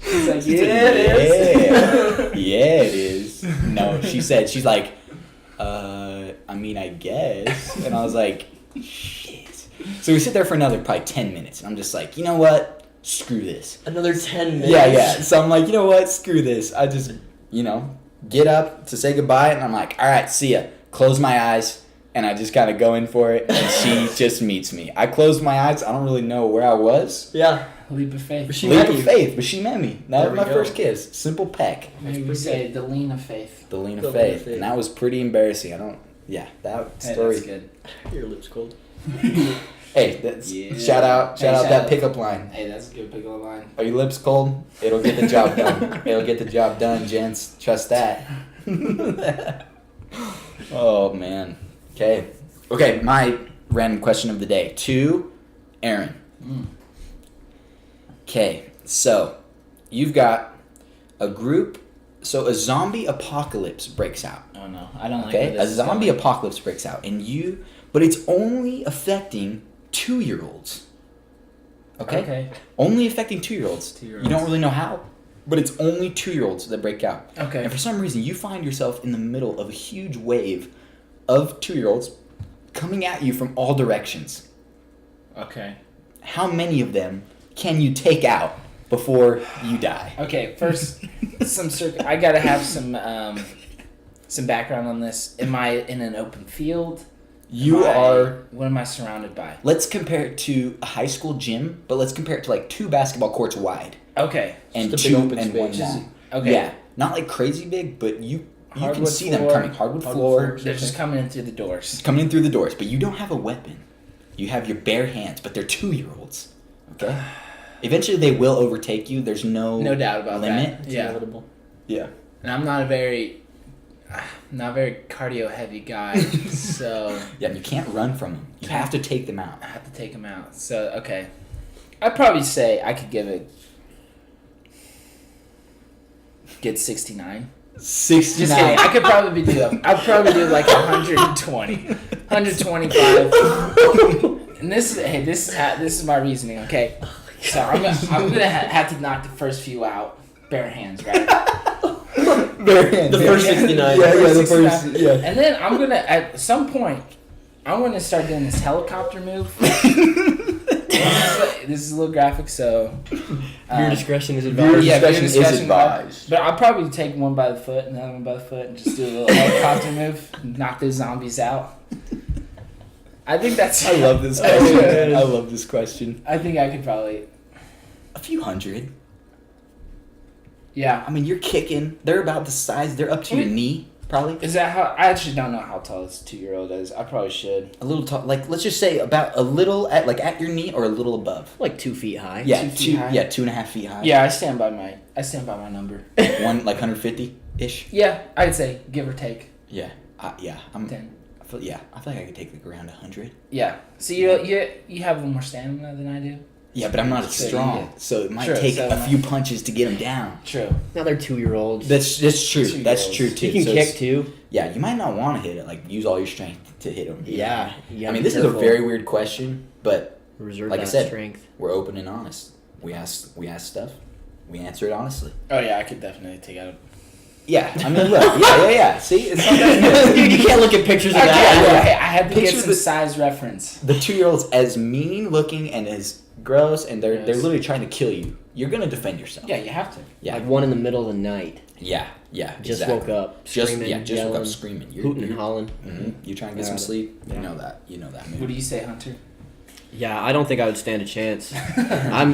[SPEAKER 4] She's
[SPEAKER 3] like, yeah, it is.
[SPEAKER 4] Yeah, it is. No, she's like, I mean, I guess. And I was like, shit. So we sit there for another probably 10 minutes, and I'm just like, you know what? Screw this.
[SPEAKER 5] Another 10 minutes.
[SPEAKER 4] Yeah. So I'm like, you know what? Screw this. I just, you know, get up to say goodbye, and I'm like, all right, see ya. Close my eyes, and I just kind of go in for it, and she just meets me. I closed my eyes. I don't really know where I was.
[SPEAKER 5] Yeah.
[SPEAKER 3] Leap of faith.
[SPEAKER 5] She
[SPEAKER 4] Leap
[SPEAKER 5] met
[SPEAKER 4] of
[SPEAKER 5] you.
[SPEAKER 4] faith, but she met me. That
[SPEAKER 5] There
[SPEAKER 4] was
[SPEAKER 5] we
[SPEAKER 4] my
[SPEAKER 5] go.
[SPEAKER 4] first kiss. Simple peck.
[SPEAKER 3] Maybe we
[SPEAKER 5] pretty
[SPEAKER 3] say the lean of faith.
[SPEAKER 4] The lean
[SPEAKER 5] The
[SPEAKER 4] of
[SPEAKER 5] lean of
[SPEAKER 4] faith.
[SPEAKER 5] faith.
[SPEAKER 4] And that was pretty embarrassing. That
[SPEAKER 3] Hey,
[SPEAKER 4] story.
[SPEAKER 3] that's good.
[SPEAKER 5] Your lips cold.
[SPEAKER 4] Hey, that's
[SPEAKER 3] Yeah.
[SPEAKER 4] shout out
[SPEAKER 3] Hey, shout
[SPEAKER 4] that
[SPEAKER 3] out.
[SPEAKER 4] pickup line.
[SPEAKER 3] Hey, that's a good pick up line.
[SPEAKER 4] Are your lips cold? It'll get the job done. It'll get the job done, gents. Trust that. Oh man. Okay, my random question of the day to Aaron. Okay, so you've got a group. So a zombie apocalypse breaks out.
[SPEAKER 3] Oh no, I don't like.
[SPEAKER 4] Okay,
[SPEAKER 3] where
[SPEAKER 4] a
[SPEAKER 3] this is
[SPEAKER 4] zombie
[SPEAKER 3] going.
[SPEAKER 4] apocalypse breaks out, but it's only affecting 2-year-olds. Okay? Only affecting 2-year-olds.
[SPEAKER 3] 2-year-olds.
[SPEAKER 4] You don't really know how, but it's only 2-year-olds that break out.
[SPEAKER 3] Okay.
[SPEAKER 4] And for some reason, you find yourself in the middle of a huge wave of 2-year-olds coming at you from all directions.
[SPEAKER 3] Okay.
[SPEAKER 4] How many of them can you take out before you die?
[SPEAKER 3] Okay. First, I gotta have some background on this. Am I in an open field?
[SPEAKER 4] You are.
[SPEAKER 3] What am I surrounded by?
[SPEAKER 4] Let's compare it to a high school gym, but let's compare it to like 2 basketball courts wide
[SPEAKER 3] Okay.
[SPEAKER 4] and
[SPEAKER 5] Just a big
[SPEAKER 4] 2
[SPEAKER 5] open
[SPEAKER 4] and 1
[SPEAKER 5] space.
[SPEAKER 4] long.
[SPEAKER 3] Okay.
[SPEAKER 4] Yeah, not like crazy big, but you can
[SPEAKER 3] Hardwood
[SPEAKER 4] see them
[SPEAKER 3] floor.
[SPEAKER 4] coming. Hardwood floor,
[SPEAKER 3] They're just coming in through the doors.
[SPEAKER 4] coming in through the doors, but you don't have a weapon. You have your bare hands, but they're 2-year-olds. Okay. Eventually, they will overtake you. There's no
[SPEAKER 3] No doubt about
[SPEAKER 4] limit.
[SPEAKER 3] that. Yeah.
[SPEAKER 5] Inevitable.
[SPEAKER 4] Yeah.
[SPEAKER 3] And I'm not a very cardio heavy guy, so
[SPEAKER 4] Yeah, and you can't run from them. You have to take them out.
[SPEAKER 3] I have to take him out. So okay, I'd probably say I could give it get 69.
[SPEAKER 4] 69.
[SPEAKER 3] Just kidding. I could probably do I'd probably do like 120, 125. And this is my reasoning. Okay, so I'm gonna have to knock the first few out bare hands, right?
[SPEAKER 5] The first 69.
[SPEAKER 4] The first. Yeah.
[SPEAKER 3] And then I'm gonna at some point I'm gonna start doing this helicopter move. This is a little graphic, so
[SPEAKER 5] Your discretion is advised.
[SPEAKER 3] yeah,
[SPEAKER 4] discretion is
[SPEAKER 3] discretion
[SPEAKER 4] advised.
[SPEAKER 3] But I'll probably take one by the foot, another one by the foot, and just do a little helicopter move, knock those zombies out. I think that's.
[SPEAKER 4] I love this question. I love this question.
[SPEAKER 3] I think I could probably.
[SPEAKER 4] A few hundred.
[SPEAKER 3] Yeah.
[SPEAKER 4] I mean, you're kicking. They're about the size. They're up to your knee, probably.
[SPEAKER 3] Is that how? I actually don't know how tall this 2-year-old is. I probably should.
[SPEAKER 4] A little tall. Like, let's just say about a little at your knee or a little above.
[SPEAKER 5] Like 2 feet high.
[SPEAKER 4] Yeah,
[SPEAKER 3] 2 feet high?
[SPEAKER 4] 2.5 feet high.
[SPEAKER 3] Yeah, I stand by my number.
[SPEAKER 4] One like 150 ish.
[SPEAKER 3] Yeah, I'd say give or take
[SPEAKER 4] Yeah. I'm.
[SPEAKER 3] 10.
[SPEAKER 4] I feel like I could take like around 100.
[SPEAKER 3] Yeah. So you have a little more stamina than I do.
[SPEAKER 4] Yeah, but I'm not as
[SPEAKER 3] So,
[SPEAKER 4] strong,
[SPEAKER 3] yeah.
[SPEAKER 4] so it might
[SPEAKER 3] Sure,
[SPEAKER 4] take
[SPEAKER 3] so
[SPEAKER 4] a few punches to get him down.
[SPEAKER 3] True.
[SPEAKER 5] Now they're 2-year-olds.
[SPEAKER 4] That's true.
[SPEAKER 3] 2
[SPEAKER 4] That's
[SPEAKER 3] years.
[SPEAKER 4] true too.
[SPEAKER 5] You can
[SPEAKER 4] So
[SPEAKER 5] kick
[SPEAKER 4] it's-
[SPEAKER 5] too.
[SPEAKER 4] Yeah, you might not want to hit it. Like use all your strength to hit him.
[SPEAKER 5] Yeah.
[SPEAKER 4] I mean, this is a very weird question, but
[SPEAKER 5] Reserve
[SPEAKER 4] like I
[SPEAKER 5] that
[SPEAKER 4] said,
[SPEAKER 5] strength.
[SPEAKER 4] we're open and honest. We ask stuff. We answer it honestly.
[SPEAKER 3] Oh yeah, I could definitely take out.
[SPEAKER 4] Yeah, I mean, look, yeah. See, it's not that
[SPEAKER 5] Dude, you can't look at pictures of
[SPEAKER 3] Okay,
[SPEAKER 5] that.
[SPEAKER 3] I had to
[SPEAKER 4] Picture
[SPEAKER 3] get some
[SPEAKER 4] the-
[SPEAKER 3] size reference.
[SPEAKER 4] the 2-year-old's as mean looking and as gross, and they're
[SPEAKER 3] Yes.
[SPEAKER 4] literally trying to kill you. You're gonna defend yourself.
[SPEAKER 3] Yeah, you have to.
[SPEAKER 4] Yeah.
[SPEAKER 5] Like one in the middle of the night.
[SPEAKER 4] Yeah.
[SPEAKER 5] Just
[SPEAKER 4] exactly.
[SPEAKER 5] woke up.
[SPEAKER 4] Just
[SPEAKER 5] Screaming,
[SPEAKER 4] just woke
[SPEAKER 5] yelling,
[SPEAKER 4] up screaming.
[SPEAKER 5] hooting and hollering.
[SPEAKER 4] You trying to get
[SPEAKER 5] Yeah.
[SPEAKER 4] some sleep?
[SPEAKER 5] Yeah.
[SPEAKER 4] You know that. You know that
[SPEAKER 3] What
[SPEAKER 4] move.
[SPEAKER 3] do you say, Hunter?
[SPEAKER 5] Yeah, I don't think I would stand a chance. I'm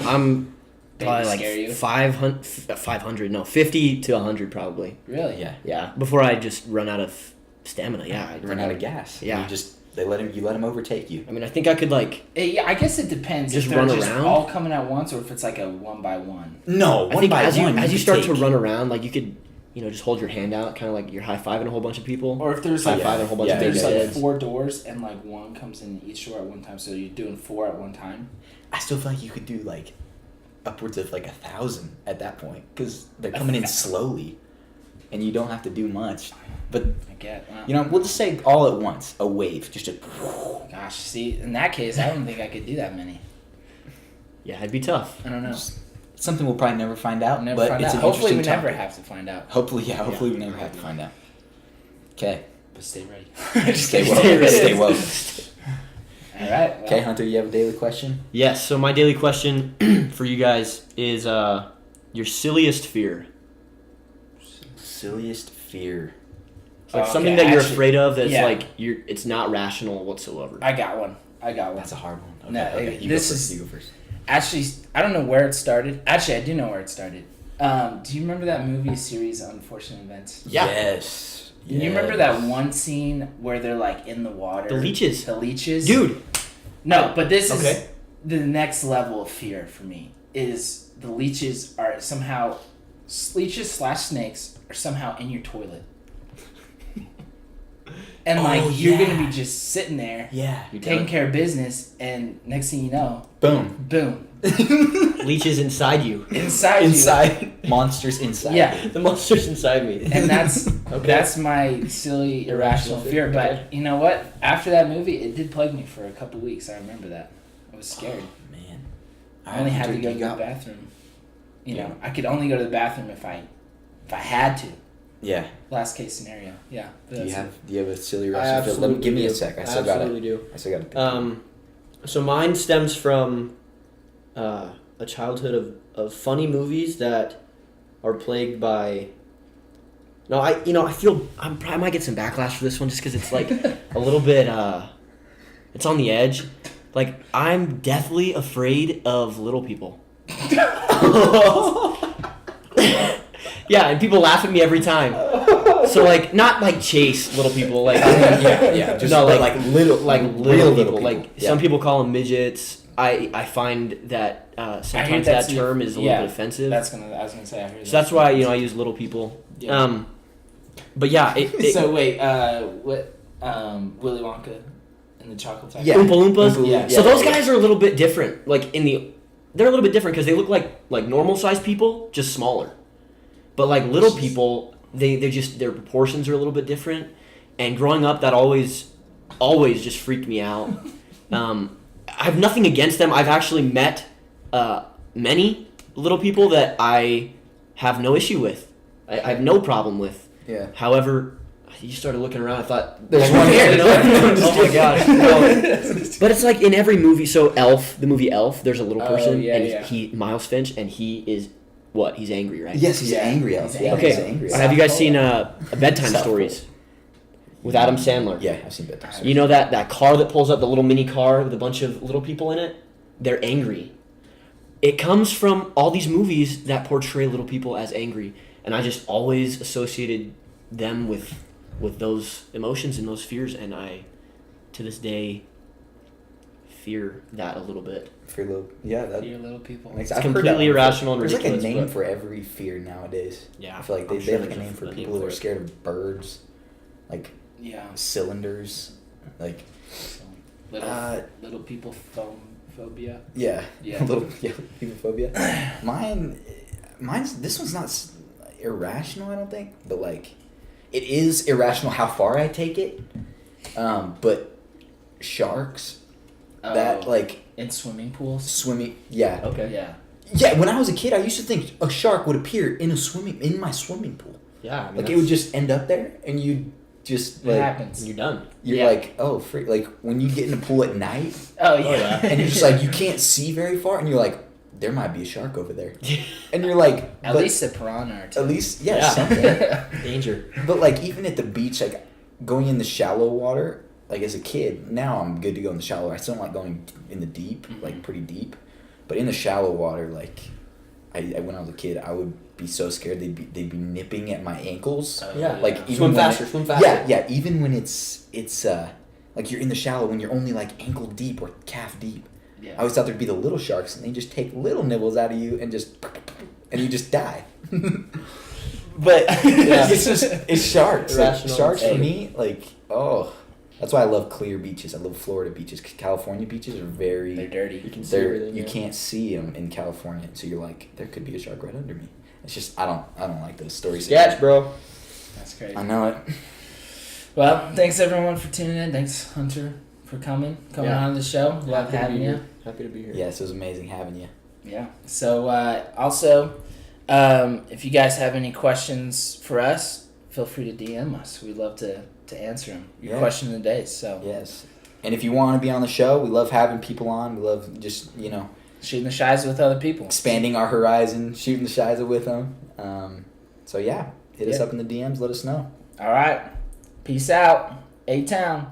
[SPEAKER 5] probably
[SPEAKER 3] Maybe scare you?
[SPEAKER 5] like 500, no, 50 to 100 probably.
[SPEAKER 3] Really?
[SPEAKER 4] Yeah.
[SPEAKER 5] Yeah, before I just run out of stamina. Yeah, I
[SPEAKER 4] Run out of gas.
[SPEAKER 5] Yeah.
[SPEAKER 4] You let him overtake you.
[SPEAKER 5] I mean, I think I could like.
[SPEAKER 3] Yeah, I guess it depends.
[SPEAKER 5] Just
[SPEAKER 3] if they're
[SPEAKER 5] run
[SPEAKER 3] just
[SPEAKER 5] around?
[SPEAKER 3] all coming at once, or if it's like a 1-by-1.
[SPEAKER 4] No,
[SPEAKER 5] I
[SPEAKER 4] one
[SPEAKER 5] think
[SPEAKER 4] by
[SPEAKER 5] as
[SPEAKER 4] one.
[SPEAKER 5] you
[SPEAKER 4] could
[SPEAKER 5] start to
[SPEAKER 4] take-
[SPEAKER 5] run around, like you could, just hold your hand out, kind of like you're high fiving a whole bunch of people.
[SPEAKER 3] Or if there's
[SPEAKER 5] high
[SPEAKER 3] like
[SPEAKER 5] fiving a whole bunch
[SPEAKER 4] yeah,
[SPEAKER 5] of big
[SPEAKER 3] there's like
[SPEAKER 5] heads.
[SPEAKER 3] 4 doors and like one comes in each door at one time, so you're doing 4 at one time.
[SPEAKER 4] I still feel like you could do like upwards of like 1,000 at that point because they're coming in slowly, and you don't have to do much. But
[SPEAKER 3] I get. Wow.
[SPEAKER 4] we'll just say all at once, a wave, just a.
[SPEAKER 3] Gosh, see, in that case, I don't think I could do that many.
[SPEAKER 5] Yeah, it'd be tough.
[SPEAKER 3] I don't know.
[SPEAKER 4] It's something we'll probably never find out.
[SPEAKER 3] I'll never
[SPEAKER 4] but
[SPEAKER 3] find
[SPEAKER 4] it's
[SPEAKER 3] out.
[SPEAKER 4] an
[SPEAKER 3] Hopefully, we
[SPEAKER 4] interesting
[SPEAKER 3] never
[SPEAKER 4] topic.
[SPEAKER 3] have to find out.
[SPEAKER 4] Hopefully, we never have to find out. Okay.
[SPEAKER 3] But stay ready.
[SPEAKER 4] Stay woke.
[SPEAKER 5] Stay ready.
[SPEAKER 4] Stay woke.
[SPEAKER 3] All right. Well,
[SPEAKER 4] Okay, Hunter, you have a daily question?
[SPEAKER 5] Yes. So my daily question for you guys is your silliest fear.
[SPEAKER 4] Silliest fear.
[SPEAKER 5] It's like
[SPEAKER 3] Okay,
[SPEAKER 5] something that you're
[SPEAKER 3] actually,
[SPEAKER 5] afraid of that's
[SPEAKER 3] yeah.
[SPEAKER 5] like it's not rational whatsoever.
[SPEAKER 3] I got one.
[SPEAKER 4] That's a hard one. Okay,
[SPEAKER 3] No,
[SPEAKER 4] okay. You
[SPEAKER 3] this
[SPEAKER 4] go first.
[SPEAKER 3] is-
[SPEAKER 4] You go first.
[SPEAKER 3] Actually, I don't know where it started. Actually, I do know where it started. Do you remember that movie series, Unfortunate Events?
[SPEAKER 5] Yeah.
[SPEAKER 4] Yes.
[SPEAKER 3] You remember that one scene where they're like in the water?
[SPEAKER 5] The leeches.
[SPEAKER 3] The leeches?
[SPEAKER 5] Dude.
[SPEAKER 3] No, but this is
[SPEAKER 4] Okay.
[SPEAKER 3] the next level of fear for me. Is the leeches are somehow leeches/snakes are somehow in your toilet. And like
[SPEAKER 4] Oh,
[SPEAKER 3] you're
[SPEAKER 4] yeah.
[SPEAKER 3] gonna be just sitting there
[SPEAKER 4] Yeah.
[SPEAKER 3] taking care of business, and next thing you know,
[SPEAKER 4] Boom.
[SPEAKER 3] boom,
[SPEAKER 5] Leeches inside you.
[SPEAKER 3] inside you.
[SPEAKER 4] Inside. Monsters inside.
[SPEAKER 3] Yeah.
[SPEAKER 5] The monster's inside me.
[SPEAKER 3] And that's my silly irrational fear. But you know what? After that movie, it did plague me for a couple weeks. I remember that. I was scared.
[SPEAKER 4] Man.
[SPEAKER 3] I only had to go to
[SPEAKER 4] You
[SPEAKER 3] the
[SPEAKER 4] got-
[SPEAKER 3] bathroom. You
[SPEAKER 4] Yeah.
[SPEAKER 3] know, I could only go to the bathroom if I had to.
[SPEAKER 4] Yeah.
[SPEAKER 3] Last case scenario. Yeah.
[SPEAKER 4] Do you have a silly
[SPEAKER 5] I
[SPEAKER 4] irrational fear? Let me give me a
[SPEAKER 5] do.
[SPEAKER 4] sec. I still got it.
[SPEAKER 5] do.
[SPEAKER 4] I still got it.
[SPEAKER 5] So mine stems from a childhood of funny movies that are plagued by. No, I feel I might get some backlash for this one just because it's like a little bit. It's on the edge. Like I'm deathly afraid of little people. Yeah, and people laugh at me every time. So like not like chase little people like
[SPEAKER 4] yeah. Just
[SPEAKER 5] no,
[SPEAKER 4] like little
[SPEAKER 5] little
[SPEAKER 4] real
[SPEAKER 5] people. Like
[SPEAKER 4] Yeah.
[SPEAKER 5] some people call them midgets. I find that sometimes
[SPEAKER 3] that's
[SPEAKER 5] that term is a little bit offensive.
[SPEAKER 3] I was gonna say I heard
[SPEAKER 5] So that's why I use little people.
[SPEAKER 3] Yeah.
[SPEAKER 5] But yeah, it
[SPEAKER 3] So wait, what? Willy Wonka and the Chocolate Factory.
[SPEAKER 4] Yeah.
[SPEAKER 5] Oompa Loompas.
[SPEAKER 4] Oompa
[SPEAKER 3] Yeah.
[SPEAKER 5] So those guys are a little bit different. Like they're a little bit different because they look like normal sized people, just smaller. But like little people, they just their proportions are a little bit different. And growing up, that always just freaked me out. I have nothing against them. I've actually met many little people that I have no issue with. I have no problem with.
[SPEAKER 4] Yeah.
[SPEAKER 5] However, you started looking around. I thought
[SPEAKER 4] There's one here.
[SPEAKER 5] Oh my gosh. No. But it's like in every movie. So Elf, the movie Elf. There's a little person,
[SPEAKER 3] yeah,
[SPEAKER 5] and
[SPEAKER 3] yeah.
[SPEAKER 5] he Miles Finch, and he is what? He's angry, right?
[SPEAKER 4] Yes, he's
[SPEAKER 3] Yeah.
[SPEAKER 4] angry elf.
[SPEAKER 3] He's
[SPEAKER 4] Yeah,
[SPEAKER 3] angry.
[SPEAKER 4] he's
[SPEAKER 5] Okay.
[SPEAKER 4] angry.
[SPEAKER 5] Have you guys seen Bedtime
[SPEAKER 4] South
[SPEAKER 5] Stories with Adam Sandler?
[SPEAKER 4] Yeah, I've seen Bedtime Stories.
[SPEAKER 5] You know that car that pulls up, the little mini car with a bunch of little people in it? They're angry. It comes from all these movies that portray little people as angry, and I just always associated them with those emotions and those fears, and I, to this day, fear that a little bit.
[SPEAKER 4] For little, yeah, that
[SPEAKER 3] Your little people.
[SPEAKER 4] makes
[SPEAKER 5] It's completely irrational and
[SPEAKER 4] There's
[SPEAKER 5] ridiculous.
[SPEAKER 4] like a name
[SPEAKER 5] but-
[SPEAKER 4] for every fear nowadays.
[SPEAKER 5] Yeah,
[SPEAKER 4] I feel like
[SPEAKER 5] I'm
[SPEAKER 4] they
[SPEAKER 5] sure
[SPEAKER 4] have like a
[SPEAKER 5] there's
[SPEAKER 4] name for
[SPEAKER 5] a name
[SPEAKER 4] people who
[SPEAKER 5] for
[SPEAKER 4] are
[SPEAKER 5] it.
[SPEAKER 4] scared of birds, like
[SPEAKER 3] Yeah.
[SPEAKER 4] cylinders, like
[SPEAKER 3] So, little little people phobia.
[SPEAKER 4] yeah,
[SPEAKER 3] Yeah.
[SPEAKER 4] a little phobia. Mine's this one's not irrational, I don't think, but like it is irrational how far I take it. But sharks, that
[SPEAKER 3] Oh,
[SPEAKER 4] like
[SPEAKER 3] in swimming pools.
[SPEAKER 4] swimming, yeah,
[SPEAKER 5] Okay.
[SPEAKER 3] Yeah.
[SPEAKER 4] yeah. When I was a kid, I used to think a shark would appear in my swimming pool.
[SPEAKER 5] Yeah. I mean,
[SPEAKER 4] Like it would just end up there, and you just
[SPEAKER 3] It
[SPEAKER 4] like
[SPEAKER 3] happens.
[SPEAKER 5] You're done.
[SPEAKER 4] you're
[SPEAKER 3] Yeah.
[SPEAKER 4] like, oh, freak! Like when you get in the pool at night,
[SPEAKER 3] Oh yeah.
[SPEAKER 5] yeah.
[SPEAKER 4] and you're just like you can't see very far, and you're like, there might be a shark over there, and you're like,
[SPEAKER 3] At
[SPEAKER 4] but
[SPEAKER 3] least the piranha or two.
[SPEAKER 4] at least yeah,
[SPEAKER 5] Yeah.
[SPEAKER 4] something.
[SPEAKER 5] Danger.
[SPEAKER 4] But like even at the beach, like going in the shallow water, like as a kid, now I'm good to go in the shallow. I still don't like going in the deep, like pretty deep, but in the shallow water, like I when I was a kid, I would be so scared they'd be nipping at my ankles.
[SPEAKER 3] Oh,
[SPEAKER 5] Yeah.
[SPEAKER 4] Like even
[SPEAKER 5] Swim
[SPEAKER 4] when
[SPEAKER 5] faster. Swim faster.
[SPEAKER 4] Yeah, even when it's like you're in the shallow when you're only like ankle deep or calf deep.
[SPEAKER 3] Yeah.
[SPEAKER 4] I always thought there'd be the little sharks and they just take little nibbles out of you and you just die. But it's sharks. Like,
[SPEAKER 5] Irrational.
[SPEAKER 4] sharks for
[SPEAKER 3] Hey.
[SPEAKER 4] me, like that's why I love clear beaches. I love Florida beaches. California beaches are
[SPEAKER 3] They're
[SPEAKER 4] very
[SPEAKER 3] dirty.
[SPEAKER 5] You can see
[SPEAKER 4] they're
[SPEAKER 5] everything.
[SPEAKER 4] you
[SPEAKER 5] yeah.
[SPEAKER 4] can't see them in California, so you're like there could be a shark right under me. It's just I don't like those stories.
[SPEAKER 5] Sketch, bro.
[SPEAKER 3] That's crazy.
[SPEAKER 4] I know it.
[SPEAKER 3] Well, thanks everyone for tuning in. Thanks Hunter for coming
[SPEAKER 5] Yeah.
[SPEAKER 3] on the show. Love
[SPEAKER 5] Happy to
[SPEAKER 3] having
[SPEAKER 5] be
[SPEAKER 3] you.
[SPEAKER 5] here. Happy to be here.
[SPEAKER 4] Yes, it was amazing having you.
[SPEAKER 3] Yeah. So also, if you guys have any questions for us, feel free to DM us. We'd love to answer them. Your
[SPEAKER 4] Yeah.
[SPEAKER 3] question of the day. So
[SPEAKER 4] Yes. And if you want to be on the show, we love having people on. We love just,
[SPEAKER 3] shooting the shies with other people.
[SPEAKER 4] expanding our horizon, shooting the Shiza with them. So, yeah, hit us
[SPEAKER 3] Yeah.
[SPEAKER 4] up in the DMs. Let us know.
[SPEAKER 3] All right. Peace out. A-Town.